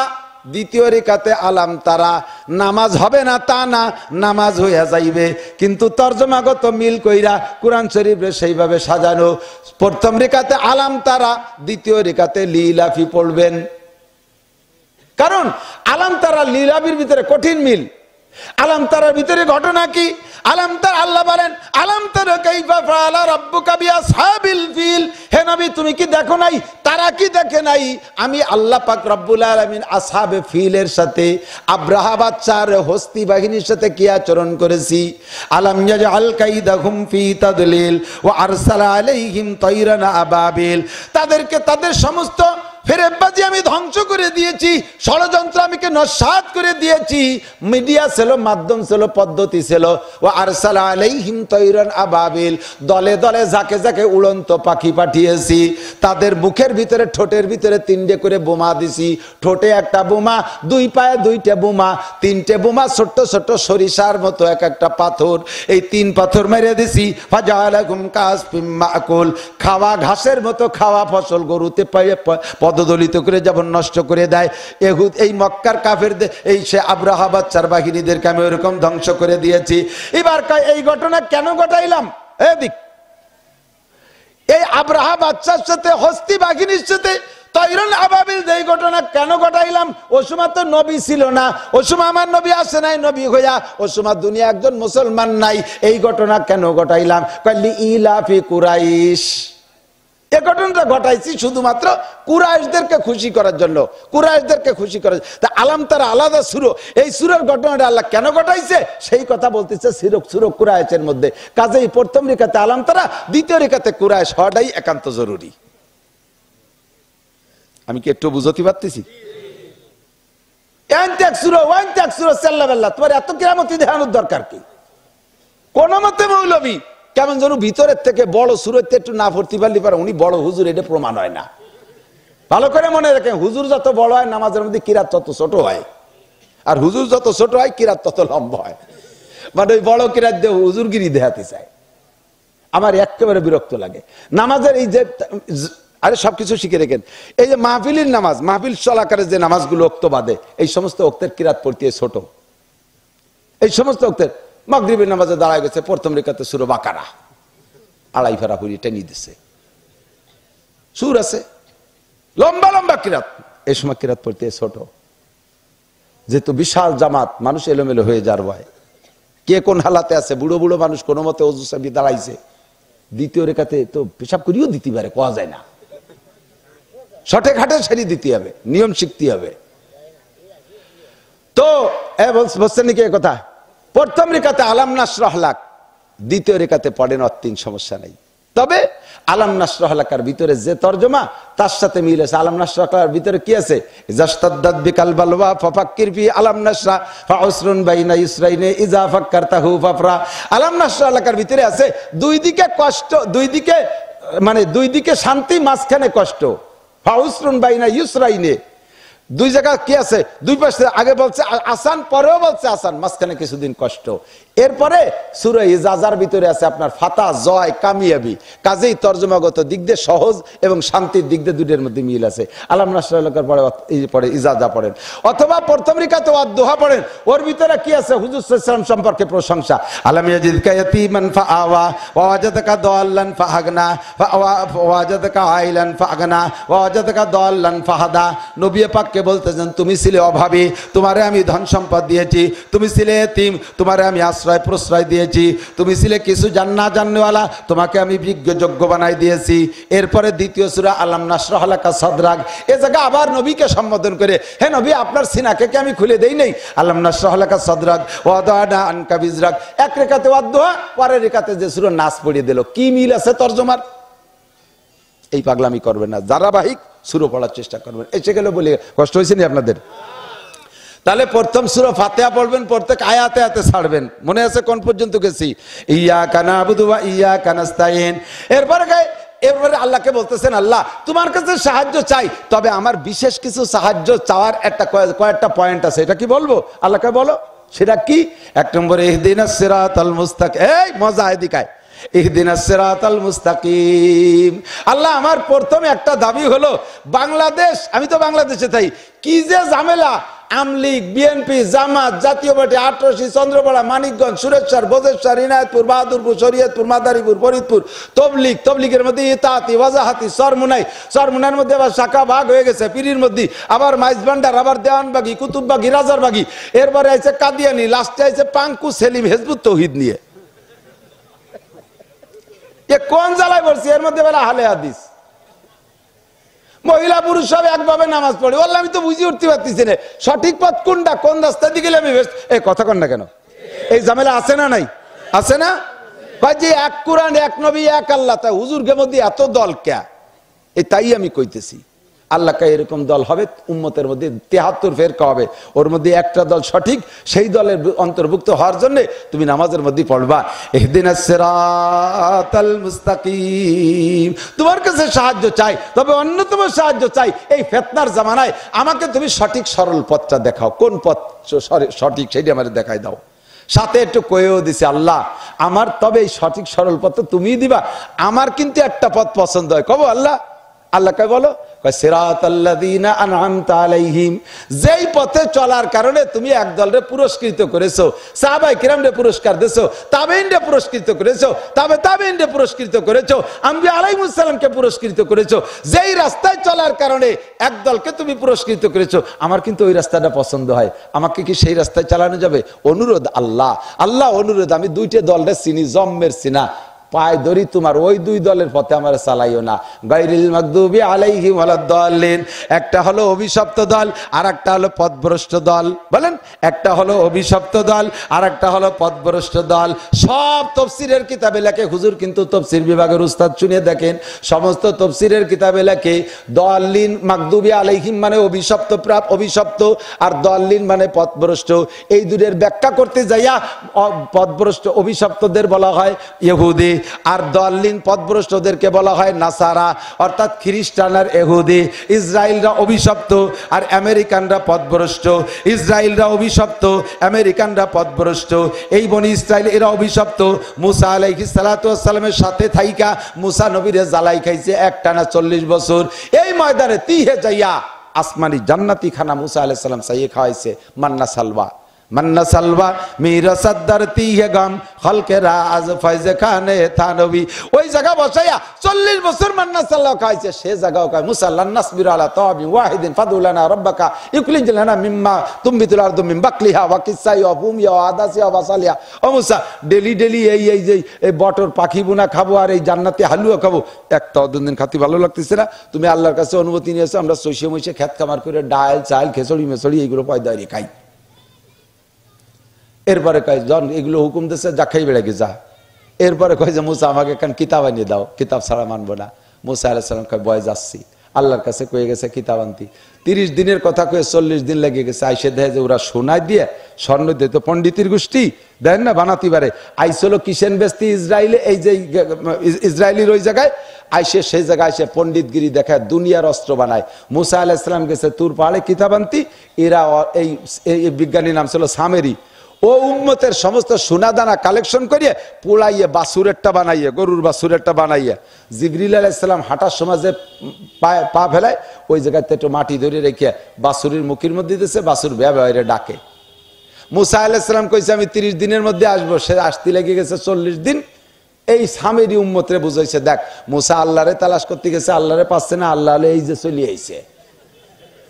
দ্বিতীয় রিকাতে আলাম তারা। নামাজ হবে না তা না, নামাজ হইয়া যাইবে, কিন্তু তর্জমাগত মিল কইরা কোরআন শরীফে সেইভাবে সাজানো। প্রথম রিকাতে আলাম তারা, দ্বিতীয় রিকাতে লিলাফি পড়বেন। কারণ আলাম তারা লিলাফির ভিতরে কঠিন মিল। আলাম তারার ভিতরে ঘটনা কি? আলাম তার আল্লাহ বলেন আলাম তার কাইফা ফাআলা রাব্বুকা বিআসহাবিল ফিল, হে নবী তুমি কি দেখো নাই, তারা কি দেখে নাই আমি আল্লাহ পাক রব্বুল আলামিন আসহাবে ফিলের সাথে আব্রাহা বাদশার হস্তি বাহিনীর সাথে কি আচরণ করেছি। আলাম ইয়াজআল কাইদাহুম ফি তাদলিল ওয়া আরসালা আলাইহিম তায়রান আবাবিল, তাদেরকে তাদের সমস্ত ফেরেববাজি আমি ধ্বংস করে দিয়েছি, ষড়যন্ত্র আমি নস্যাৎ করে দিয়েছি, মিডিয়া ছিল, মাধ্যম ছিল, পদ্ধতি ছিল। ওয়া আরসালা আলাইহিম তায়রান আবাবিল, দলে দলে ঝাঁকে ঝাঁকে উড়ন্ত পাখি পাঠিয়েছি, তাদের মুখের ভিতরে ঠোঁটের ভিতরে 3টে করে বোমা দিছি, ঠোঁটে একটা বোমা, 2 পায়ে 2টে বোমা, 3টে বোমা ছোট্ট ছোট্ট সরিষার মতো এক একটা পাথর, এই 3 পাথর মেরে দিছি। ফাজালাকুম কাসফিম মাকুল, খাওয়া ঘাসের মতো খাওয়া ফসল গরুতে পদদলিত করে যেমন নষ্ট করে দেয়, এহুদ এই মক্কার কাফেরদের এই সে আব্রাহা বাদশার বাহিনীদেরকে আমি ওরকম ধ্বংস করে দিয়েছি। এবার এই ঘটনা কেন ঘটাইলাম, এদিক এই আব্রাহা বাদশার সাথে হস্তি বাহিনীর সাথে তায়রান আবাবিল এই ঘটনা কেন ঘটাইলাম? ওই সময় তো নবী ছিল না, ওই সময় আমার নবী আসে নাই, নবী হইয়া ওই সময় দুনিয়া একজন মুসলমান নাই। এই ঘটনা কেন ঘটাইলাম? কাল্লি ইলাফি কুরাইশ, এই ঘটনাটা ঘটাইছি শুধুমাত্র কুরাইশদেরকে খুশি করার জন্য, কুরাইশদেরকে খুশি করার। তা আলাম তারা আলাদা সূরা, এই সূরার ঘটনাটা আল্লাহ কেন ঘটাইছে সেই কথা বলতেছে সূরা কুরাইশের মধ্যে। কাজেই প্রথম রেখাতে আলাম তারা, দ্বিতীয় রেখাতে কুরাইশ হওয়াটাই একান্ত জরুরি। আমি কি একটু বুঝতে পারতেছি? তোমার এত কিরামতি দেখানোর দরকার কি? কোন মতে মৌলবী কেমন যেন ভিতরের থেকে বড় সুরতে একটু না ভর্তি পারলি পারে উনি বড় হুজুর, এটা প্রমাণ হয় না। ভালো করে মনে রাখেন, হুজুর যত বড় হয় নামাজের মধ্যে কিরাত তত ছোট হয়, আর হুজুর যত ছোট হয় কিরাত তত লম্বা হয়। মানে ওই বড় কিরাত দিয়ে হুজুরগিরি দেখাতে চায়, আমার একেবারে বিরক্ত লাগে। নামাজের এই যে আরে সবকিছু শিখে রেখেন, এই যে মাহফিলের নামাজ, মাহফিল চলাকারে যে নামাজগুলো ওক্ত বাদে, এই সমস্ত ওক্তের কিরাত পড়তে ছোট। এই সমস্ত ওক্তের মাগরিবের নামাজে দাঁড়ায় গেছে প্রথম রেখাতে সূরা বাকারা, আড়াই ফেরা হুড়ি টেনে দিছে, সুর আছে, লম্বা লম্বা কিরাত। এই সময় কিরাত পড়তে ছোট, যেহেতু বিশাল জামাত, মানুষ এলোমেলো হয়ে যার ভয়, কে কোন হালাতে আছে, বুড়ো বুড়ো মানুষ কোনো মতে ওযু সাবি দাঁড়াইছে, দ্বিতীয় রেখাতে তো পেশাব করিও দিতে পারে, কোয়া যায় না, শটে ঘাটে সারি দিতে হবে, নিয়ম শিখতে হবে। তো বলছেন নাকি এ কথা? প্রথম রেখাতে আলাম নাশরাহ লাক, দ্বিতীয় রেখাতে পড়েন অতীন, সমস্যা নেই। তবে আলাম নাশরাহ লাকার ভিতরে যে তরজমা তার সাথে মিল আছে। আলাম নাশরাহ লাকার ভিতরে কি আছে? জাস্তাদ্দাত বিকাল বালওয়া ফাফাক্কির ফি আলাম নাশরা ফাউসরুন বাইনা ইসরাইনে ইজা ফাক্কারতাহু ফাফরা। আলাম নাশরাহ লাকার ভিতরে আছে দুই দিকে কষ্ট, দুই দিকে মানে দুই দিকে শান্তি, মাঝখানে কষ্ট। ফাউসরুন বাইনা ইসরাইনে, দুই জায়গা কি আছে, দুই পাশে আগে বলছে আসান, পরেও বলছে আসান, মাঝখানে কিছুদিন কষ্ট। এরপরে সূরা ইজাজার ভিতরে আছে আপনার ফাতা, জয়, কামিয়াবি। কাজেই তরজমাগত দিক দিয়ে সহজ এবং শান্তির দিক দিয়ে দুটোর মধ্যে মিল আছে। আলাম নাশরাহ লাকার পরে ইজাজা পড়েন, অথবা প্রথম রিকাতে ওয়াদ-দুহা পড়েন, ওর ভিতরে কি আছে? হুজুর সাল্লাল্লাহু আলাইহি ওয়াসাল্লাম সম্পর্কে প্রশংসা। আলাম ইয়াজিদকা ইয়াতীমান ফাআওয়া ওয়া ওয়াজাদাকা দাল্লান ফাআগনা ওয়া ওয়াজাদাকা আইলান ফাআগনা ওয়া ওয়াজাদাকা দাল্লান ফাহাদা। নবী পাককে বলতেছেন তুমি ছিলে অভাবী, তোমারে আমি ধন সম্পদ দিয়েছি, তুমি ছিলে এতিম, তোমারে আমি আশ্রয় প্রশ্রয় দিয়েছি, তুমি ছিলে কিছু জান্নাওয়ালা, তোমাকে আমি যোগ্য বানাই দিয়েছি। এরপরে দ্বিতীয় সূরা আলাম নাশরাহ লাকা সাদরাক, এ জায়গা আবার নবীকে সম্বোধন করে, হে নবী আপনার সিনাকে কি আমি খুলে দেই নাই? আলাম নাশরাহ লাকা সাদরাক ওয়া ওয়াদানা আনকা বিজরাক। এক রেখাতে ওয়াদ-দুহা, পরের রেখাতে যে সূরা নাস পড়িয়ে দিল। কি মিল আছে তরজমার? এই পাগলামি করবেন না, ধারাবাহিক সূরা পড়ার চেষ্টা করবেন। এসে গেলে বলে কষ্ট হয়েছে নি আপনাদের? তাহলে প্রথম সূরা ফাতিহা পড়বেন, প্রত্যেক আয়াতে আয়াতে ছাড়বেন। মনে আছে কোন পর্যন্ত গেছি? ইয়্যাকা না'বুদু ওয়া ইয়্যাকা নাস্তাইন। এরপরে আল্লাহকে বলতেছেন আল্লাহ তোমার কাছে সাহায্য চাই, তবে আমার বিশেষ কিছু সাহায্য চাওয়ার একটা কয়েকটা পয়েন্ট আছে, এটা কি বলবো? আল্লাহকে বলো, সেটা কি? এক নম্বরে ইহদিনাস সিরাতাল মুস্তাকিম। এই মজা এদিকে, ইহদিনাস সিরাতাল মুস্তাকিম। আল্লাহ আমার প্রথমে একটা দাবি হলো বাংলাদেশ, আমি তো বাংলাদেশে তাই, কি যে ঝামেলা, আমলিগ, বিএনপি, জামাত, জাতীয় পার্টি, আটরশি, চন্দ্রপাড়া, মানিকগঞ্জ, সুরেশ্বর, বজেশ্বর, ইনায়তপুর, বাহাদুরপুর, শরীয়তপুর, মাদারীপুর, ফরিদপুর, তবলিগের মধ্যে ইতাহাতি, ওয়াজাহাতি, সরমুনার মধ্যে আবার শাখা ভাগ হয়ে গেছে, পীরির মধ্যে আবার মাইজভান্ডার, আবার দেওয়ানবাগি, কুতুববাগি, রাজারবাগি, এরপরে আছে কাদিয়ানি, লাস্টে আছে পাঙ্কু সেলিম, হেজবুত তৌহিদ নিয়ে। এ কোন জ্বালায় পড়ছি, এর মধ্যে বেলা আহলে হাদিস, মহিলা পুরুষ সব একভাবে নামাজ পড়ে। বললাম আমি তো বুঝে উঠতে পারতেছি না সঠিক পথ কোনটা, কোন রাস্তা দিয়ে গেলে আমি এই কথা কন না কেন? এই ঝামেলা আছে না নাই? আছে না? যে এক কোরআন, এক নবী, এক আল্লাহ, তা হুজুরকে মধ্যে এত দল কে? এই তাই আমি কইতেছি, আল্লাহ কা এরকম দল হবে উম্মতের মধ্যে 73 ফেরকা হবে, ওর মধ্যে একটা দল সঠিক, সেই দলের অন্তর্ভুক্ত হওয়ার জন্য তুমি নামাজের মধ্যে পড়বা ইহদিনাস সিরাতাল মুস্তাকিম। তোমার কাছে সাহায্য চাই, তবে অন্যতম সাহায্য চাই এই ফিতনার জামানায় আমাকে তুমি সঠিক সরল পথটা দেখাও, কোন পথ সঠিক সেটা আমাকে দেখাই দাও। সাথে একটু কয়েও দিছে আল্লাহ আমার তবে এই সঠিক সরল পথ তুমিই দিবা, আমার কিন্তু একটা পথ পছন্দ হয়। কব আল্লাহ, আল্লাহ কয় বলো, সিরাতাল্লাযীনা আনআমতা আলাইহিম, যেই পথে চলার কারণে তুমি এক দলরে পুরস্কৃত করেছো, সাহাবায়ে কিরামরে পুরস্কার দিয়েছো, তাবেঈনরে পুরস্কৃত করেছো, তাবেঈনরে পুরস্কৃত করেছো, আম্বিয়া আলাইহিস সালামকে পুরস্কৃত করেছো, যেই রাস্তায় চলার কারণে এক দলকে তুমি পুরস্কৃত করেছো, আমার কিন্তু ওই রাস্তাটা পছন্দ হয়, আমাকে কি সেই রাস্তায় চালানো যাবে? অনুরোধ আল্লাহ, আল্লাহ অনুরোধ, আমি দুইটা দলরে চিনি, জম্মের চিনা, পায় ধরি তোমার ওই দুই দলের পথে আমার চালাইও না। গায়রিল মাগদুবি আলাইহিম ওয়ালাদ-দাল্লিন, একটা হলো অভিশপ্ত দল আর একটা হলো পথভ্রষ্ট দল। বলেন, একটা হলো অভিশপ্ত দল আর একটা হলো পথভ্রষ্ট দল। সব তাফসীরের কিতাবে লেখে, হুজুর কিন্তু তাফসীর বিভাগের উস্তাদ, শুনে দেখেন, সমস্ত তাফসীরের কিতাবে লেখে দাল্লিন মাগদুবি আলাইহিম মানে অভিশপ্ত অভিশপ্ত, আর দাল্লিন মানে পথভ্রষ্ট। এই দুটোর ব্যাখ্যা করতে যাইয়া পথভ্রষ্ট অভিশপ্তদের বলা হয় ইহুদি, আর দাল্লিন পথভ্রষ্টদেরকে বলা হয় নাসারা, অর্থাৎ খ্রিস্টান আর ইহুদি। ইসরায়েলরা অভিশপ্ত আর আমেরিকানরা পথভ্রষ্ট, ইসরায়েলরা অভিশপ্ত, আমেরিকানরা পথভ্রষ্ট। এই বনি ইসরায়েল এরা অভিশপ্ত। মুসা আলাইহিস সালাতু ওয়াস সালামের সাথে থাইকা মুসা নবীরে জ্বালাই খাইছে একটানা 40 বছর। এই ময়দানে তিহে যাইয়া আসমানি জান্নাতি খানা মুসা আলাইহিস সালাম চাইয়ে খাওয়াইছে, মান্না সালওয়া, মান্না সালওয়া মিরা সাদ্দার তিহে গাম খলকে রাজ ফয়জে খানে থানবী। ওই জায়গা বসাইয়া 40 বছর মান্না সালওয়া খাইছে। সে জায়গাও কয় মুসা লান নাসবিরু আলা তাআমি ওয়াহিদিন ফাদুলানা রাব্বাকা ইউখলিজ লানা মিম্মা তুমবিতুল আরদু মিন বাকলিহা ওয়া কিসাইয়া ওয়া ফুমিয়া ওয়া আদাসিয়া ওয়া সালিয়া। ও মুসা, ডেলি ডেলি এই যে এই বটর পাখি বুনা খাবো আর এই জান্নাতি হালুয়া খাবো, একটা দিন খাতি ভালো লাগতেছে না? তুমি আল্লাহর কাছে অনুমতি নিয়েছো, আমরা সইসে মইসে খেত খামার করে ডাল চাল খেচড়ি মেচড়ি এইগুলো পয়দা দিয়ে খাই। এরপরে কয় জন এগুলো হুকুম দিচ্ছে, যা খাই বেড়ে যা। এরপরে কয় যে মুসা আমাকে এখন কিতাব আনিয়ে দাও, কিতাব ছাড়া মানবো না। মুসা আলাইহিস সালাম কয় বয় যাচ্ছি, আল্লাহর কাছে কয়ে গেছে কিতাব আনতি। 30 দিনের কথা কয়ে 40 দিন লেগে গেছে। আইসে দেখে যে ওরা সোনায় দিয়ে স্বর্ণ দিয়ে, তো পন্ডিতের গোষ্ঠী দেন না বানাতে পারে। আইসলো কিসেন বেস্তি ইসরায়েলে, এই যে ইসরায়েলির ওই জায়গায় আইসে, সেই জায়গায় এসে পন্ডিতগিরি দেখায়, দুনিয়ার অস্ত্র বানায়। মুসা আলাইহিস সালাম গেছে তুর পাহাড়ে কিতাব আনতি। এরা এই বিজ্ঞানীর নাম ছিল সামেরি। ও উম্মতের সমস্ত সোনাদানা কালেকশন করিয়ে পোড়াইয়ে বাসুরেরটা বানাইয়ে, গরুর বাসুরেরটা বানাইয়ে জিবরিল আলাইহিস সালাম হাঁটার সময় যে পা ফেলায় ওই জায়গাতে একটু মাটি ধরে রেখে বাসুরির মুখের মধ্যে দিতেছে, বাসুর ব্যবহারে ডাকে। মুসা আলাইহিস সালাম কইছে আমি 30 দিনের মধ্যে আসবো, সে আসতে লেগে গেছে 40 দিন। এই সামেরি উম্মতরে বুঝাইছে, দেখ মুসা আল্লাহরে তালাশ করতে গেছে, আল্লাহরে পাচ্ছে না, আল্লাহ এই যে চলে আইছে,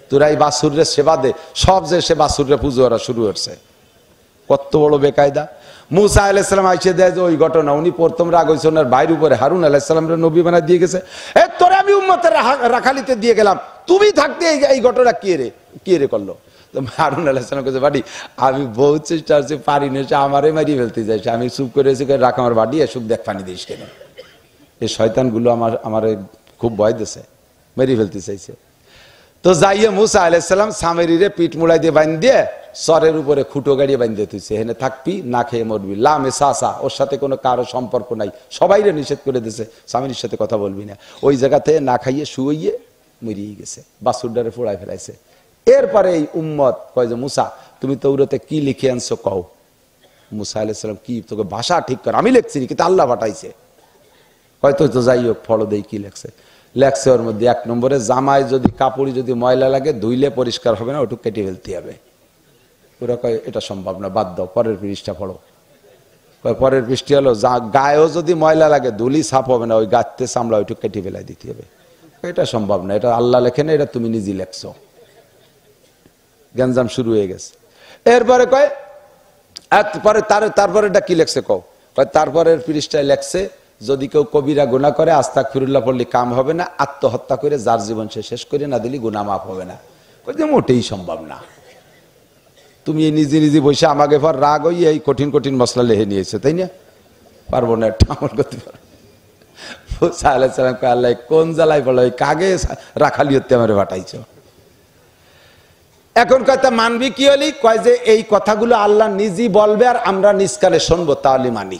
তোরা এই বাসুরের সেবা দে। সব যে সে বাসুরের পুজো ওরা শুরু হচ্ছে। কত বড় বেকায়দা! মুসা আলাইহিস সালাম আইসে দেয় যে ওই ঘটনা, উনি প্রথম রাগ হয়েছে ওনার ভাইয়ের উপরে, হারুন আলাইহিস সালামের নবী বানায় দিয়ে গেছে। তোরে আমি উম্মতের রাখালিতে দিয়ে গেলাম, তুমি থাকতে এই ঘটনা কি রে করলো? হারুন আলাইহিস সালাম কাছে বাড়ি আমি বহুত চেষ্টা করছি, পারি না, সে আমারে মারিয়ে ফেলতে চাইছে। আমি চুপ করেছি, রাখ আমার বাড়ি, এসব দেখ পানি দিস কেন। এই শয়তানগুলো আমার খুব ভয় দিছে, মেরিয়ে ফেলতে চাইছে। তো যাইয়ে মুসা আলাইহিস সালাম সামেরিরে পিঠ মুড়াই দিয়ে বাঁধ দিয়ে সরের উপরে খুঁটো গাড়িয়ে বাঁধতে তুইছে, হেনে থাকবি, না খেয়ে মরবি, লামে সাসা, ওর সাথে কোনো কারো সম্পর্ক নাই, সবাইরে নিষেধ করে দিছে, স্বামীর সাথে কথা বলবি না। ওই জায়গাতে না খাইয়ে শুয়ে মরিয়ে গেছে, বাসুরডারে ফোড়াই ফেলাইছে। এরপরে এই উম্মত কয় যে মুসা তুমি তৌরাতে কি লিখে আনছো কও। মুসা আলাইহিস সালাম কি তোকে ভাষা ঠিক কর, আমি লিখছি কিন্তু আল্লাহ পাঠাইছে। হয়তো তো যাই হোক ফলো দেই কি লেখছে। লেখছে ওর মধ্যে 1 নম্বরে জামায় যদি কাপড়ি যদি ময়লা লাগে ধুইলে পরিষ্কার হবে না, ওটু কেটে ফেলতে হবে। ওরা কয় এটা সম্ভব না, বাদ দাও, পরের পৃষ্ঠা পড়ো। পরের পৃষ্ঠে হলো গায়েও যদি ময়লা লাগে ধুলি সাফ হবে না, ওই গাছতে চামড়া ওইটু কেটে ফেলাই দিতে হবে। এটা সম্ভব না, এটা আল্লাহ লেখে না, এটা তুমি নিজে লেখছো। গ্যাঞ্জাম শুরু হয়ে গেছে। এরপরে কয় তারপরে এটা কি লেখছে কও। তারপরের পৃষ্ঠায় লেখছে যদি কেউ কবিরা গুনাহ করে আস্তাগফিরুল্লাহ পড়লে কাম হবে না, আত্মহত্যা করে যার জীবন সে শেষ করে না দিলে গুনাহ মাফ হবে না। কইতে মোটেই সম্ভব না। তুমি নিজে নিজে বসে আমাকে পর রাগ হইয়ে এই কঠিন কঠিন মশলা লেহে নিয়েছে, তাই না? পারবো না, একটা আমল করতে পারবো। মুসা আলাইহিস সালাম কয় আল্লাহ কোন জ্বালায় বলো কাগে রাখালিয়তে আমারে পাঠাইছো। এখন কথা মানবি কি হলি? কয় যে এই কথাগুলো আল্লাহ নিজেই বলবে আর আমরা নিষ্কালে শুনবো, তাহলে মানি।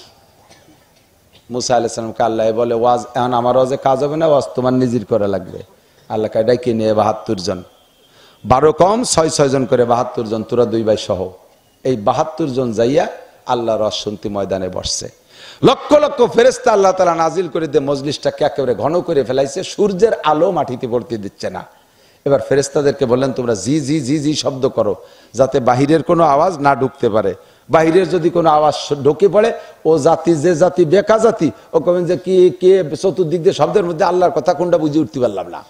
মুসা আলাইহিস সালামকে আল্লাহ বলে ওয়াজ এখন আমার ওয়াজে কাজ হবে না, ওয়াজ তোমার নিজের করা লাগবে। আল্লাহ কয় ডাইকে নিয়ে 72 জন, 12 কম 6 জন করে 72 জন, তোরা 2 ভাই সহ এই 72 জন যাইয়া আল্লাহর ওয়াজ শুনতে ময়দানে বসছে। লক্ষ লক্ষ ফেরেশতা আল্লাহ তাআলা নাজিল করে দিয়ে মজলিসটাকে একেবারে ঘন করে ফেলাইছে, সূর্যের আলো মাটিতে পড়তে দিচ্ছে না। এবার ফেরেশতাদেরকে বললেন তোমরা জি জি জি জি শব্দ করো, যাতে বাহিরের কোনো আওয়াজ না ঢুকতে পারে। বাহিরের যদি কোনো আওয়াজ ঢুকে পড়ে ও জাতি যে জাতি বেকা জাতি, ও কবেন যে কি কে চতুর্দিক দিয়ে শব্দের মধ্যে আল্লাহর কথা কোনটা বুঝে উঠতে পারলাম না,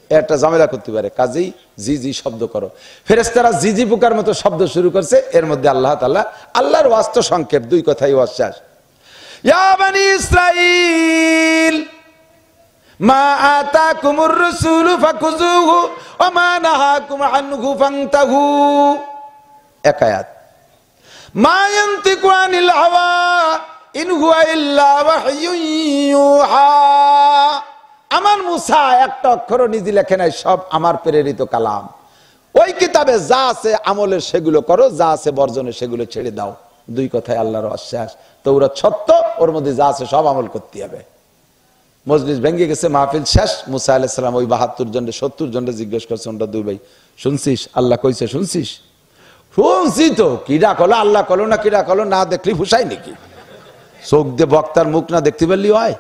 একটা ঝামেলা করতে পারে। কাজেই জি জি শব্দ করো। ফেরেশতারা জি জি পোকার মতো শব্দ শুরু করছে। এর মধ্যে আল্লাহ তাআলা আল্লাহর ওয়াস্ত সংক্ষেপ 2 কথাই ওয়াজ। ইয়া বানি ইসরাঈল মা আতাকুমুর রাসূলু ফাকুযুহু ওয়া মা নাহাকুম আনহু ফান্তাহু। এক আয়াত। মা ইয়ানতিকু আনিল হাওয়া ইন হুয়া ইল্লা ওয়াহয়ুন ইউহা। আমার মুসা একটা অক্ষর নিজে লেখে নাই, সব আমার প্রেরিত কালাম। ওই কিতাবে যা আছে আমলের সেগুলো করো, যা আছে বর্জনের সেগুলো ছেড়ে দাও। 2 কথাই আল্লাহর আশ্বাস। তৌরাত সত্য, ওর মধ্যে যা আছে সব আমল করতে হবে। মজলিস ভেঙে গেছে, মাহফিল শেষ। মুসা আলাইহিস সালাম ওই 72 জনের 70 জনের জিজ্ঞেস করছে ওটা 2 ভাই শুনছিস আল্লাহ কইছে? শুনছিস? শুনছি তো। কিরা কলো আল্লাহ কলো না কিরা কলো, না দেখলি ফুসাই নাকি? চোখ দিয়ে বক্তার মুখ না দেখতে পারলি হয়?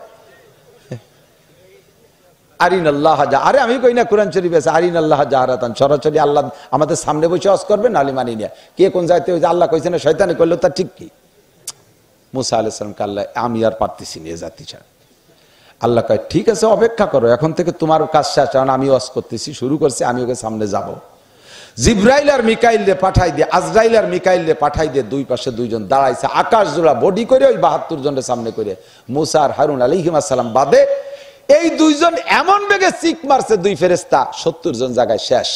আরিনাল্লাহ যা, আরে আমি কই না কোরআন শরীফ আছে আরিনাল্লাহ জাহারাতান, সরাসরি আল্লাহ আমাদের সামনে বসে ওয়াজ করবে, নালি মানি না। কে কোন যাইতে ওই যে আল্লাহ কইছে না শয়তানি করলো, তা ঠিক কি? মুসা আলাইহিস সালামকে আল্লাহ আমি আর পারতেছি না জাতি ছাড়া। আল্লাহ কয় ঠিক আছে অপেক্ষা করো, এখন থেকে তোমার কাজ শেষ, আমি ওয়াজ করতেছি শুরু করছি, আমি ওকে সামনে যাব। জিব্রাইল আর মিকাইল রে পাঠাই দিয়ে, আজরাইল আর মিকাইল রে পাঠাই দিয়ে 2 পাশে 2 জন দাঁড়াইছে আকাশ জোড়া বডি করে ওই 72 জনের সামনে করে। মুসা আর হারুন আলাইহিস সালাম বাদে এই 2 জন এমন বেগে চিক মারছে 2 ফেরেশতা, 70 জন জায়গায় শেষ।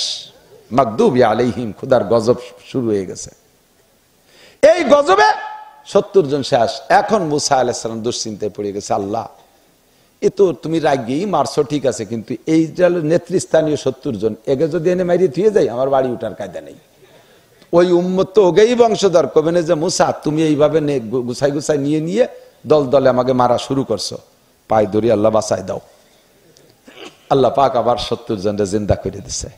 মাগদুবি আলাইহিম, খোদার গজব শুরু হয়ে গেছে। এই গজবে 70 জন শেষ। এখন মুসা আলাইহিস সালাম দুশ্চিন্তায় পড়ে গেছে, আল্লাহ এ তো তুমি রাগেই মারছো ঠিক আছে, কিন্তু এই যে নেতৃস্থানীয় 70 জন এগে যদি এনে মারিয়ে থুয়ে যাই, আমার বাড়ি উঠার কায়দা নেই। ওই উম্মত তো ওগেই বংশধর, কবে না যে মুসা তুমি এইভাবে গুছাই গুছাই নিয়ে নিয়ে দল দলে আমাকে মারা শুরু করছো, পায়ে ধরি আল্লাহ বাঁচাই দাও। আল্লাহ পাক আবার 70 জনকে জিন্দা করে দিছে।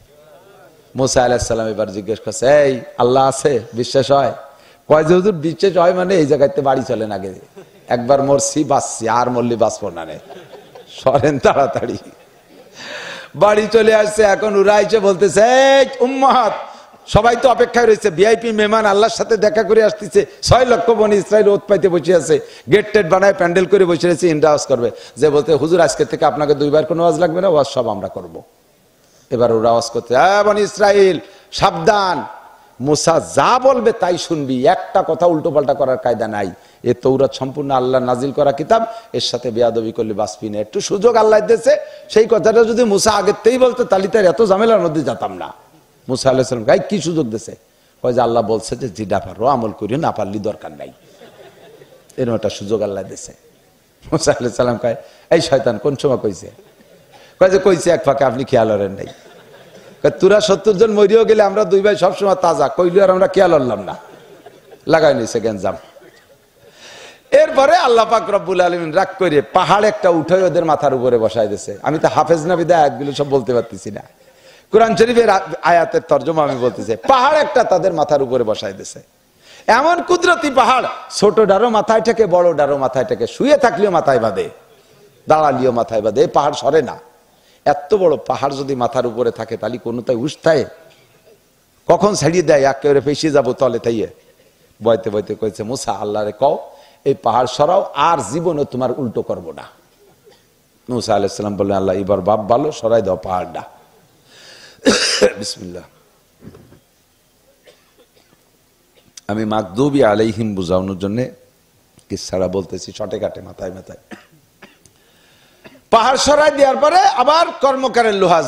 মুসা আলাইহিস সালাম এবার জিজ্ঞেস করছে, এই আল্লাহ আছে বিশ্বাস হয়? কয় যে হুজুর বিশ্বাস হয় মানে এই জায়গাতে বাড়ি চলেন, আগে একবার মরছি বাঁচছি, আর মরলি বাঁচবো না রে, সরেন তাড়াতাড়ি। বাড়ি চলে আসছে। এখন উড়াইছে বলতেছে, এই উম্মাত সবাই তো অপেক্ষায় রয়েছে, ভিআইপি মেহমান আল্লাহর সাথে দেখা করে আসতেছে, 6 লক্ষ বনি ইসরাইল ওত পাইতে বসে আছে, গেট টেট বানায় প্যান্ডেল করে বসে রয়েছে, ইন্ডাস করবে। যে বলতে হুজুর আজকে থেকে আপনাকে 2 বার কোনো ওয়াজ লাগবে না, ওয়াজ সব আমরা করব। এবার ওরা ওয়াজ করতে, বনি ইসরাইল সাবধান, মুসা যা বলবে তাই শুনবি, একটা কথা উল্টো পাল্টা করার কায়দা নাই। এ তৌরাত সম্পূর্ণ আল্লাহ নাজিল করা কিতাব, এর সাথে বেয়াদবি করলে বাঁচবি না। একটু সুযোগ আল্লাহ দিয়েছে, সেই কথাটা যদি মুসা আগেতেই বলতো তাহলে তার এত ঝামেলার মধ্যে যেতাম না। মুসা আলাইহিস সালাম গাই কি সুযোগ দিয়েছে? কয় যে আল্লাহ বলছে যে যেটা পারো আমল করিও, না পারলি দরকার নাই, এরকম একটা সুযোগ আল্লাহ দিয়েছে। মুসা আলাইহিস সালাম কয়, এই শয়তান কোন সময় কইছে? কয় যে কইছে এক ফাঁকে, আপনি খেয়াল করেন নাই। তোরা 70 জন মরিও গেলে আমরা 2 ভাই সবসময় তাজা, কইলি আর আমরা খেয়াল করলাম না, লাগাই নিছে গেঞ্জাম। এরপরে আল্লাহ পাক রব্বুল আলামিন রাগ করে পাহাড় একটা উঠে ওদের মাথার উপরে বসাই দিয়েছে। আমি তো হাফেজ না বিদায় আয়াতগুলো সব বলতে পারতেছি না, কোরআন শরীফের আয়াতের তর্জমা আমি বলতেছি। পাহাড় একটা তাদের মাথার উপরে বসাই দিয়েছে, এমন কুদরতি পাহাড়, ছোট ডারো মাথায় থেকে, বড় ডারো মাথায় থেকে, শুয়ে থাকলেও মাথায় বাঁধে, দাঁড়ালিও মাথায় বাঁধে, এই পাহাড় সরে না। এত বড় পাহাড় যদি মাথার উপরে থাকে তাহলে কোনোটাই উঠতায়, কখন ছাড়িয়ে দেয় একেবারে পেছিয়ে যাবো তলে তাইয়ে। বইতে বইতে কইছে, মুসা আল্লাহরে কও এই পাহাড় সরাও, আর জীবনে তোমার উল্টো করবো না। মুসা আলাইহিস সালাম বললেন, আল্লাহ এবার বাপ ভালো, সরাই দাও পাহাড়টা। বিসমিল্লাহ। আমি মাগদুবি আলাইহিম বুঝানোর জন্য কিচ্ছারা বলতেছি শটে কাটে মাথায় মাথায়। পাহাড় সরাই দেওয়ার পরে আবার কর্মকারের লোহা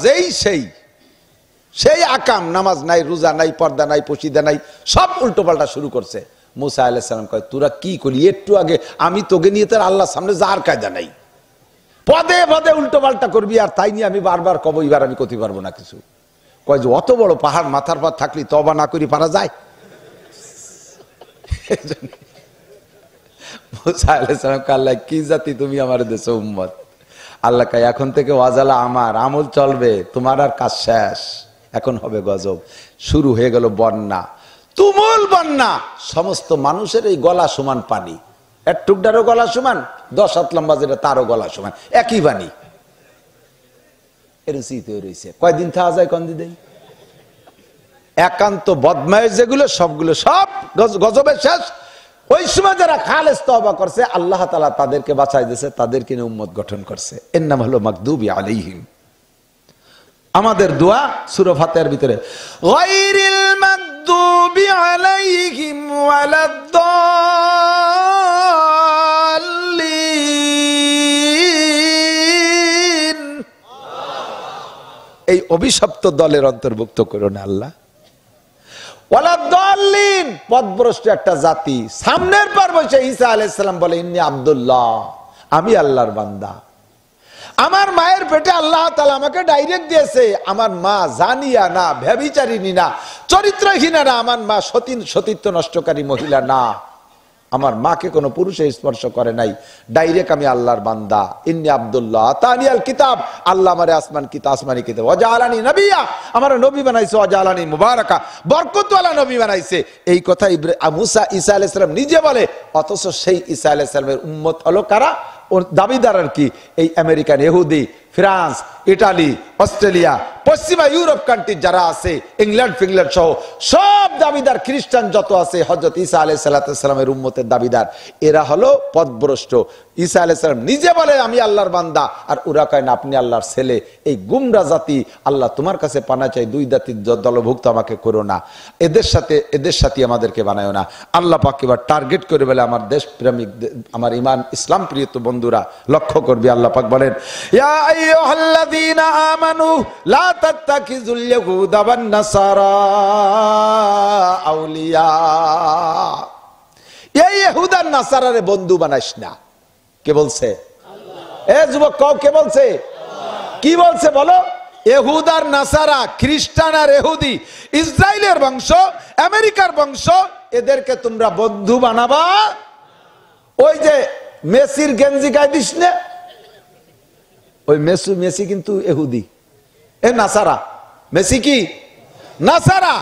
সেই আকাম, নামাজ নাই, রোজা নাই, পর্দা নাই, পশিদা নাই, সব উল্টো পাল্টা শুরু করছে। মুসা আলাইহিস সালাম কয় তোরা কি করলি? একটু আগে আমি তোকে নিয়ে তার আল্লাহর সামনে যার কায়দা নাই, পদে পদে উল্টো পাল্টা করবি, আর তাই নিয়ে আমি বারবার কব এবার আমি করতে পারবো না কিছু। কয় যে অত বড় পাহাড় মাথার পর থাকলি তওবা না করি পারা যায়? মুসা আলাইহিস সালাম কয় আল্লাহ কি জাতি তুমি আমার দেশে উম্মত। আল্লাহ কয় এখন থেকে ওয়াজালা আমার আমল চলবে, তোমার আর কাজ শেষ, এখন হবে গজব। শুরু হয়ে গেল বন্যা, তুমুল বন্যা, সমস্ত মানুষের এই গলা সমান পানি, এক টুকটারও গলা সমান, 10 হাত লম্বা যেটা তারও গলা সমান, একই পানি। রয়েছে কয়দিন থাকা যায় কন্দি দেই? একান্ত বদমাইশ যেগুলো সবগুলো সব গজবে শেষ। ওই সময় যারা খালেস তওবা করছে আল্লাহ তাআলা তাদেরকে বাঁচাই দিয়েছে, তাদেরকে নিয়ে উম্মত গঠন করছে। এর নাম হলো মাগদুবি আলাইহিম। আমাদের দোয়া সূরা ফাতিহার ভিতরে গায়রিল মাগদুবি আলাইহিম ওয়ালাদ-দাল্লিন, এই অভিশপ্ত দলের অন্তর্ভুক্ত করো না আল্লাহ। ওয়ালাদ-দাল্লিন, পথভ্রষ্ট একটা জাতি। সামনের পর বসে ঈসা আলাইহিস সালাম বলে ইন্নী আব্দুল্লাহ, আমি আল্লাহর বান্দা। আমার মায়ের পেটে আল্লাহ তাআলা আমাকে ডাইরেক্ট দিয়েছে। আমার মা জানিয়া না, ব্যভিচারিণী না, চরিত্রহীনা না, আমার মা সতীত্ব নষ্টকারী মহিলা না, আমার মাকে কোনো পুরুষে স্পর্শ করে নাই। ডাইরেক্ট আমি আল্লাহর বান্দা। ইন্নী আব্দুল্লাহ আতানিয়াল কিতাব, আল্লাহ আমারে আসমানি কিতাব ওয়াজআলানি নবিয়্যা, আমার নবী বানাইছে, ওয়াজআলানি মুবারাকা, বরকতওয়ালা নবী বানাইছে। এই কথা মুসা ঈসা আলাইহিস সালাম নিজে বলে, অথচ সেই ঈসা আলাইহিস সালামের উম্মত হলো কারা? ওর দাবিদার আর কি এই আমেরিকান, ইহুদি, ফ্রান্স, ইটালি, অস্ট্রেলিয়া, পশ্চিমা ইউরোপ কান্ট্রি যারা আছে, ইংল্যান্ড ফিংল্যান্ড সহ সব দাবিদার খ্রিস্টান যত আছে হযরত ঈসা আলাইহিস সালামের উম্মতের দাবিদার, এরা হলো পথভ্রষ্ট। ঈসা আলাইহিস সালাম নিজে বলে আমি আল্লাহর বান্দা, আর ওরা কয় না আপনি আল্লাহর ছেলে। এই গুমরা জাতি, আল্লাহ তোমার কাছে পানা চাই, দুই জাতির দলভুক্ত আমাকে করো না, এদের সাথে আমাদেরকে বানায়ো না। আল্লাহ পাক এবার টার্গেট করে বলে আমার দেশ প্রেমিক, আমার ইমান ইসলাম প্রিয় বন্ধুরা লক্ষ্য করবি, আল্লাহ পাক বলেন ইয়া আইয়ুহাল্লাযীনা আমানু লা তাত্তাখিযুল ইয়াহুদা ওয়ান নাসারা আউলিয়া, এই ইহুদা নাসারারে বন্ধু বানাইস না। কে বলছে? আল্লাহ। এ যুবক কও কে বলছে? আল্লাহ। কি বলছে বলো? ইহুদার নাসারা, খ্রিস্টান আর ইহুদি, ইসরায়েলের বংশ, আমেরিকার বংশ, এদেরকে তোমরা বন্ধু বানাবা। ওই যে মেসির গেঞ্জি গায়ে দিস না, ওই মেসি কিন্তু ইহুদি, এ নাসারা। মেসি কি নাসারা,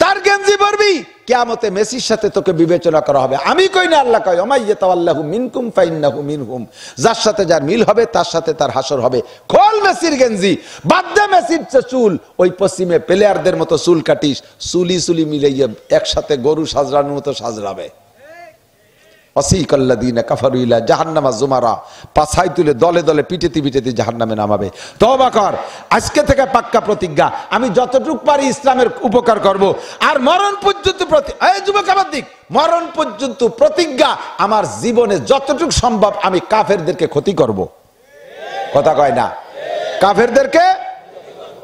তার গেঞ্জি পরবি, কিয়ামতে মেসির সাথে তোকে বিবেচনা করা হবে। আমি কই না, আল্লাহ কয় ওমাইয়াতাওয়াল্লাহু মিনকুম ফাইন্নাহু মিনহুম, যার সাথে যার মিল হবে তার সাথে তার হাসর হবে। খোল মেসির গেঞ্জি, বাদ দে মেসির চুল, ওই পশ্চিমে প্লেয়ারদের মতো চুল কাটিস, চুলি মিলাইয়া একসাথে গরু সাজরানোর মতো সাজরাবে। অসিকাল্লাযীনা কাফারু ইলা জাহান্নামা যুমারা, পাছাই তুলে দলে দলে পিটেতে জাহান্নামে নামাবে। তওবা কর, আজকে থেকে পাক্কা প্রতিজ্ঞা, আমি যতটুকু পারি ইসলামের উপকার করব, আর মরণ পর্যন্ত এই যুবক আমার দিক, মরণ পর্যন্ত প্রতিজ্ঞা, আমার জীবনে যতটুকু সম্ভব আমি কাফেরদেরকে ক্ষতি করব। কথা কয় না? কাফেরদেরকে,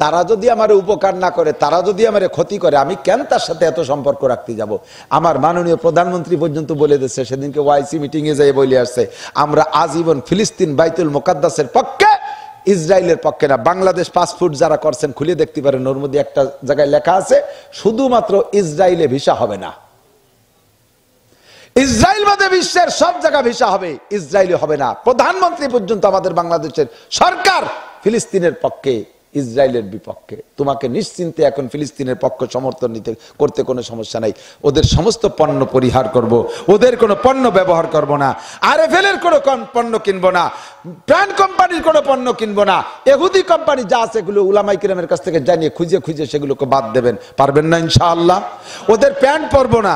তারা যদি আমার উপকার না করে, তারা যদি আমার ক্ষতি করে, আমি কেন তার সাথে এত সম্পর্ক রাখতে যাব? আমার মাননীয় প্রধানমন্ত্রী পর্যন্ত বলে দিচ্ছে, সেদিনকে ওয়াইসি মিটিং এ যাই বলে আসছে, আমরা আজীবন ফিলিস্তিন বাইতুল মুকাদ্দাসের পক্ষে, ইসরায়েলের পক্ষে না। বাংলাদেশ পাসপোর্ট যারা করছেন খুলে দেখতে পারেন, ওর মধ্যে একটা জায়গায় লেখা আছে শুধুমাত্র ইসরায়েলে ভিসা হবে না, ইসরায়েল বাদে বিশ্বের সব জায়গা ভিসা হবে, ইসরায়েলে হবে না। প্রধানমন্ত্রী পর্যন্ত আমাদের বাংলাদেশের সরকার ফিলিস্তিনের পক্ষে, ইসরায়েলের বিপক্ষে। তোমাকে নিশ্চিন্তে এখন ফিলিস্তিনের পক্ষ সমর্থন করতে কোনো সমস্যা নাই। ওদের সমস্ত পণ্য পরিহার করব, ওদের কোনো পণ্য ব্যবহার করব না, আরএফএল এর কোনো পণ্য কিনবো না, ব্র্যান্ড কোম্পানির কোনো পণ্য কিনবো না। ইহুদি কোম্পানি যা আছে এগুলো উলামায়ে কিরামের কাছ থেকে জানিয়ে খুঁজে সেগুলোকে বাদ দেবেন, পারবেন না ইনশাআল্লাহ। ওদের প্যান্ট পরবো না,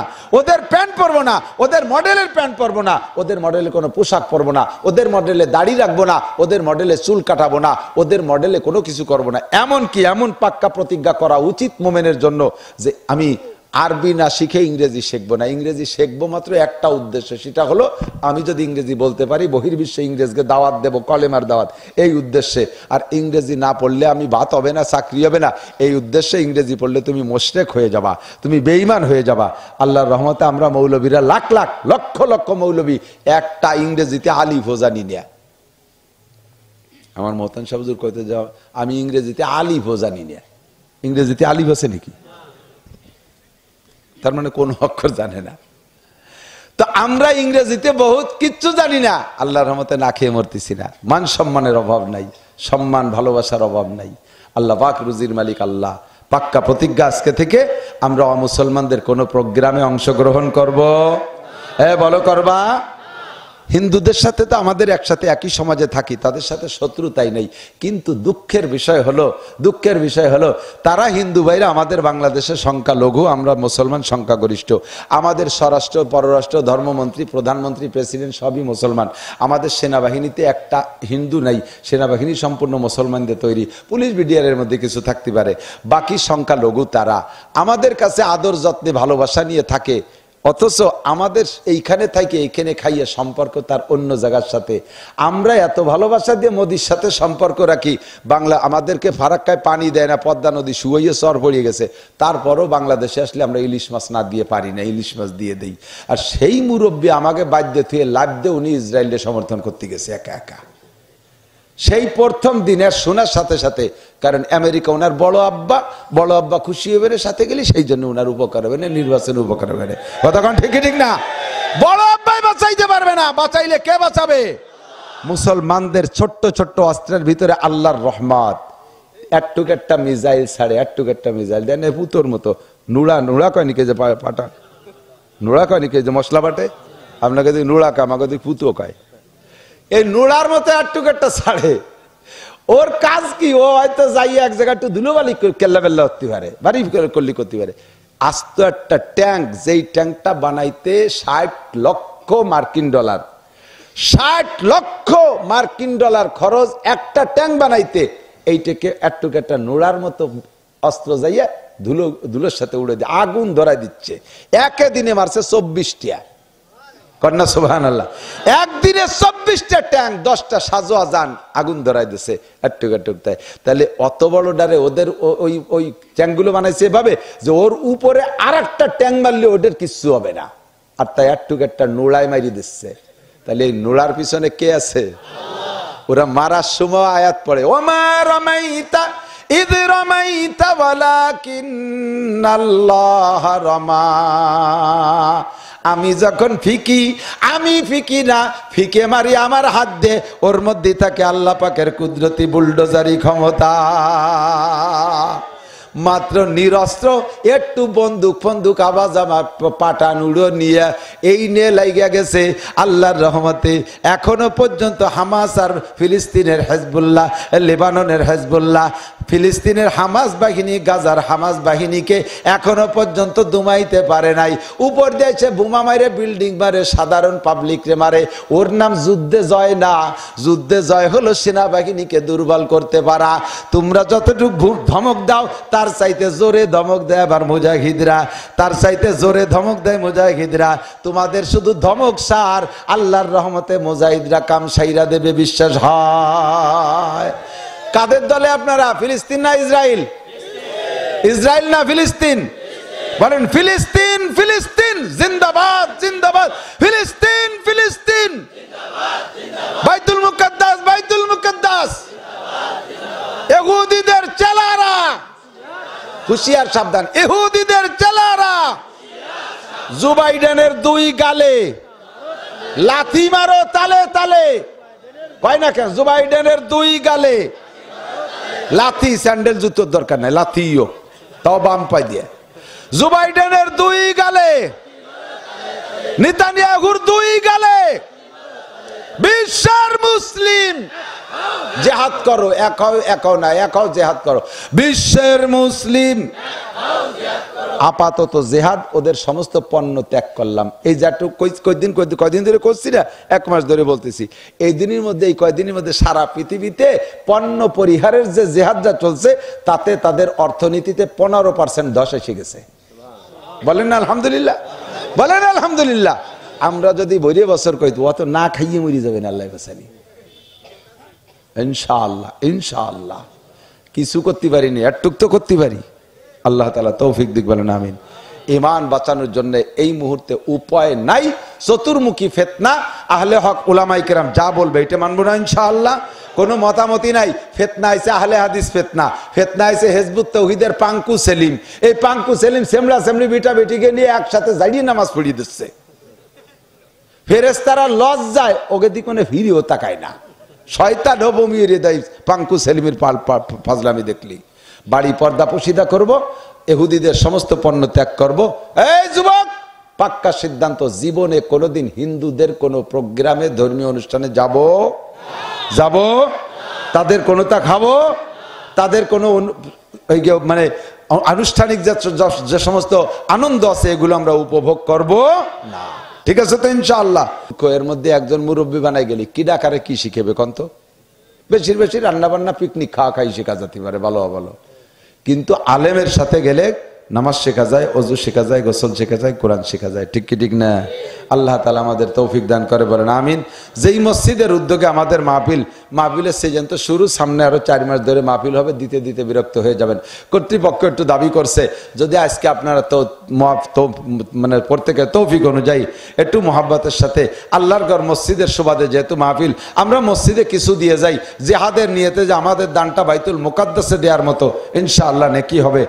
ওদের মডেলের প্যান্ট পরবো না, ওদের মডেলের কোনো পোশাক পরবো না, ওদের মডেলে দাড়ি রাখবো না, ওদের মডেলে চুল কাটাবো না, ওদের মডেলে কোনো কিছু করবো না। এমন কি এমন পাক্কা প্রতিজ্ঞা করা উচিত মোমেনের জন্য যে আমি আরবি না শিখে ইংরেজি শিখবো না, ইংরেজি শিখবো মাত্র একটা উদ্দেশ্য, সেটা হলো আমি যদি ইংরেজি বলতে পারি বহির্বিশ্বে ইংরেজকে দাওয়াত দেব, কলেমার দাওয়াত, এই উদ্দেশ্যে। আর ইংরেজি না পড়লে আমি ভাত হবে না, চাকরি হবে না, এই উদ্দেশ্যে ইংরেজি পড়লে তুমি মুশরিক হয়ে যাবা, তুমি বেঈমান হয়ে যাবা। আল্লাহর রহমতে আমরা মৌলবীরা লাখ লাখ লক্ষ লক্ষ মৌলবী একটা ইংরেজিতে আলিফও জানি না। আমার মহতান সাহেব হুজুর কইতে যাও আমি ইংরেজিতে আলিফও জানি না। ইংরেজিতে আলিফ আছে নাকি? তার মানে কোন অক্ষর জানে না। তো আমরা ইংরেজিতে বহুত কিচ্ছু জানি না, আল্লাহর রহমতে না খেয়ে মরতেছি না। মান সম্মানের অভাব নাই, সম্মান ভালোবাসার অভাব নাই। আল্লাহ পাক রুজির মালিক আল্লাহ। পাক্কা প্রতিজ্ঞা আজকে থেকে আমরা মুসলমানদের কোন প্রোগ্রামে অংশগ্রহণ করব? বলো করবা? হিন্দুদের সাথে তো আমাদের একসাথে একই সমাজে থাকি, তাদের সাথে শত্রুতাই নেই। কিন্তু দুঃখের বিষয় হলো তারা হিন্দু ভাইরা আমাদের বাংলাদেশের সংখ্যালঘু, আমরা মুসলমান সংখ্যাগরিষ্ঠ। আমাদের স্বরাষ্ট্র, পররাষ্ট্র, ধর্মমন্ত্রী, প্রধানমন্ত্রী, প্রেসিডেন্ট সবই মুসলমান। আমাদের সেনাবাহিনীতে একটা হিন্দু নাই, সেনাবাহিনী সম্পূর্ণ মুসলমানদের তৈরি। পুলিশ বিডিআরের মধ্যে কিছু থাকতে পারে, বাকি সংখ্যালঘু তারা আমাদের কাছে আদর যত্নে ভালোবাসা নিয়ে থাকে। অথচ আমাদের এইখানে থাকে, এইখানে খাইয়ে সম্পর্ক তার অন্য জায়গার সাথে। আমরা এত ভালোবাসা দিয়ে মোদির সাথে সম্পর্ক রাখি, বাংলা আমাদেরকে ফারাক্কায় পানি দেয় না, পদ্মা নদী শুয়ে চর পড়িয়ে গেছে, তারপরও বাংলাদেশে আসলে আমরা ইলিশ মাছ না দিয়ে পারি না, ইলিশ মাছ দিয়ে দেই। আর সেই মুরব্বী আমাকে বাধ্য থুয়ে লাভ দিয়ে উনি ইসরায়েলের সমর্থন করতে গেছে একা একা। সেই প্রথম দিনের শোনার সাথে সাথে, কারণ আমেরিকা ওনার বড় আব্বা খুশি হবে সাথে গেলে, সেই জন্য ওনার উপকার হবে না, নির্বাচনে উপকার হবে না। কতক্ষণ ঠিক না? বড় আব্বাই বাঁচাইতে পারবে না, বাঁচাইলে কে বাঁচাবে? মুসলমানদের ছোট্ট ছোট্ট অস্ত্রের ভিতরে আল্লাহর রহমত। একটুক একটা মিসাইল ছাড়ে, একটুক একটা মিসাইল দেন পুতোর মতো। নুড়া কয় নিকে যে পাটা, নুড়া কয় নিকে যে মশলা বাটে, আপনাকে নুড়া কা, আমাকে পুতো কয়। এই নোড়ার মতো একটুক একটা ছাড়ে, ওর কাজ কি? ও হয়তো যাই এক জায়গায় একটু ধুলোবালি কেল্লা বেল্লা করতে পারে, বাড়ি করলি করতে পারে। আস্ত একটা ট্যাঙ্ক, যেই ট্যাঙ্কটা বানাইতে 60 লক্ষ মার্কিন ডলার, 60 লক্ষ মার্কিন ডলার খরচ একটা ট্যাঙ্ক বানাইতে। এইটাকে একটুক একটা নোড়ার মতো অস্ত্র যাইয়া ধুলোর সাথে উড়ে দিয়ে আগুন ধরাই দিচ্ছে। একে দিনে মারছে 24টা। কন্যা সুবহানাল্লাহ। একদিনে 24টা ট্যাঙ্ক, 10টা সাজোয়া যান আগুন ধরাই দিছে একটুক একটুক। তাহলে অত বড় ডারে ওদের ওই ট্যাঙ্কগুলো বানাইছে এভাবে যে ওর উপরে আর একটা ট্যাঙ্ক মারলে ওদের কিচ্ছু হবে না, আর তাই একটুক একটা নোড়ায় মারি দিচ্ছে। তাহলে এই নোড়ার পিছনে কে আছে? ওরা মারার সময় আয়াত পড়ে, ওমা রামাইতা ইদ রামাইতা ওয়ালাকিন্নাল্লাহ রামা। আমি যখন আমি ফিকি না, ফিকে মারি আমার হাত দে, ওর মধ্যে থাকে আল্লাহ পাকের কুদরতি বুলডোজারি ক্ষমতা। মাত্র নিরস্ত্র একটু বন্দুক আওয়াজ আমার পাটান উড়ো নিয়ে এই নিয়ে লাইগা গেছে আল্লাহর রহমতে। এখনো পর্যন্ত হামাস আর ফিলিস্তিনের হেজবুল্লাহ, লেবাননের হেজবুল্লাহ, ফিলিস্তিনের হামাস বাহিনী, গাজার হামাস বাহিনীকে এখনো পর্যন্ত দুমাইতে পারে নাই। উপর দিয়েছে বোমা মারে, বিল্ডিং মারে, সাধারণ পাবলিকরে মারে। ওর নাম যুদ্ধে জয় না, যুদ্ধে জয় হলো সেনাবাহিনীকে দুর্বল করতে পারা। তোমরা যতটুকু ধমক দাও তার চাইতে জোরে ধমক দেয় আবার মুজাহিদরা, তার চাইতে জোরে ধমক দেয় মুজাহিদরা। তোমাদের শুধু ধমক সার, আল্লাহর রহমতে মুজাহিদরা কাম সাইরা দেবে, বিশ্বাস হয়। কাদের দলে আপনারা? ফিলিস্তিন না ইসরায়েল? ইসরায়েল না ফিলিস্তিন? বলেন ফিলিস্তিন, ফিলিস্তিন জিন্দাবাদ, জিন্দাবাদ ফিলিস্তিন, ফিলিস্তিন বাইতুল মুকাদ্দাস, বাইতুল মুকাদ্দাস। ইহুদিদের চেলারা, হুশিয়ার সাবধান, ইহুদিদের চেলারা জো বাইডেনের 2 গালে লাথি মারো তালে তালে। কয় না কেন? জো বাইডেনের 2 গালে লাথি, স্যান্ডেল জুতোর দরকার নাই, লাথিও তাও বাম পাই দিয়ে। জো বাইডেনের 2 গালে, নেতানিয়াহুর 2 গালে। বিশ্বের মুসলিম জেহাদ করো, একাও না, একাও জেহাদ করো। বিশ্বের মুসলিম আপাতত জেহাদ, ওদের সমস্ত পণ্য ত্যাগ করলাম। এই যাটু কয়দিন ধরে করছি না, 1 মাস ধরে বলতেছি। এই দিনের মধ্যে, এই কয়দিনের মধ্যে সারা পৃথিবীতে পণ্য পরিহারের যে জেহাদটা চলছে, তাতে তাদের অর্থনীতিতে 15% ধস এসে গেছে। বলেন না আলহামদুলিল্লাহ, বলেন আলহামদুলিল্লাহ। আমরা যদি বইরে বছর কই তো অত না খাইয়ে মরি যাবেন, আল্লাহ বাঁচানি ইনশাআল্লাহ। ইনশাআল্লাহ কিছু করতে পারিনি, একটুক তো করতে পারি। আল্লাহ তাআলা তৌফিক দিক, বলেন আমিন। ঈমান বাঁচানোর জন্য এই মুহূর্তে উপায় নাই, চতুর্মুখী ফিতনা। আহলে হক উলামায়ে কেরাম যা বলবে এটা মানবো না ইনশাআল্লাহ, কোনো মতামতি নাই। ফিতনা আইছে আহলে হাদিস ফিতনা, ফিতনা আইছে হিজবুত তাওহীদের পাঙ্কু সেলিম। এই পাঙ্কু সেলিম সেমরা সেমরি বিটা বেটিকে নিয়ে একসাথে জাইয়ে নামাজ পড়িয়ে দিচ্ছে। ফেরেশতারা লজ্জায় ওকে দিকে কোনো ফিরিও তাকায় না। শয়তান বমিয়ে দেয় পাঙ্কু সেলিমের ফাজলামি দেখলি। বাড়ি পর্দা পুশিদা করব, ইহুদিদের সমস্ত পণ্য ত্যাগ করব। এই যুবক, পাক্কা সিদ্ধান্ত, জীবনে কোনোদিন হিন্দুদের কোনো প্রোগ্রামে ধর্মীয় অনুষ্ঠানে যাব তাদের কোনোটা খাবো, তাদের কোনো মানে আনুষ্ঠানিক যে সমস্ত আনন্দ আছে এগুলো আমরা উপভোগ করব না। ঠিক আছে তো ইনশাআল্লাহ। এর মধ্যে একজন মুরব্বী বানাই গেলি কি ডাকারে কি শিখেবে কন্ত? বেশির বেশি রান্না বান্না পিকনিক খাওয়া খাই শেখা যেতে পারে, ভালো ভালো। কিন্তু আলেমের সাথে গেলে নামাজ শেখা যায়, অজু শেখা যায়, গোসল শেখা যায়, কোরআন শেখা যায়। ঠিক কি ঠিক না? আল্লাহ তাআলা আমাদের তৌফিক দান করে, বলেন আমিন। যেই মসজিদের উদ্যোগে আমাদের মাহফিলের সিজন তো শুরু, সামনে আরো 4 মাস ধরে মাহফিল হবে, দিতে দিতে বিরক্ত হয়ে যাবেন। কর্তৃপক্ষ একটু দাবি করছে যদি আজকে আপনারা তো মানে প্রত্যেকের তৌফিক অনুযায়ী একটু মহাব্বতের সাথে আল্লাহর ঘর মসজিদের সুবাদে যেহেতু মাহফিল, আমরা মসজিদে কিছু দিয়ে যাই জিহাদের নিয়তে, যে আমাদের দানটা বাইতুল মুকাদ্দাসে দেওয়ার মতো ইনশাআল্লাহ নেকি হবে।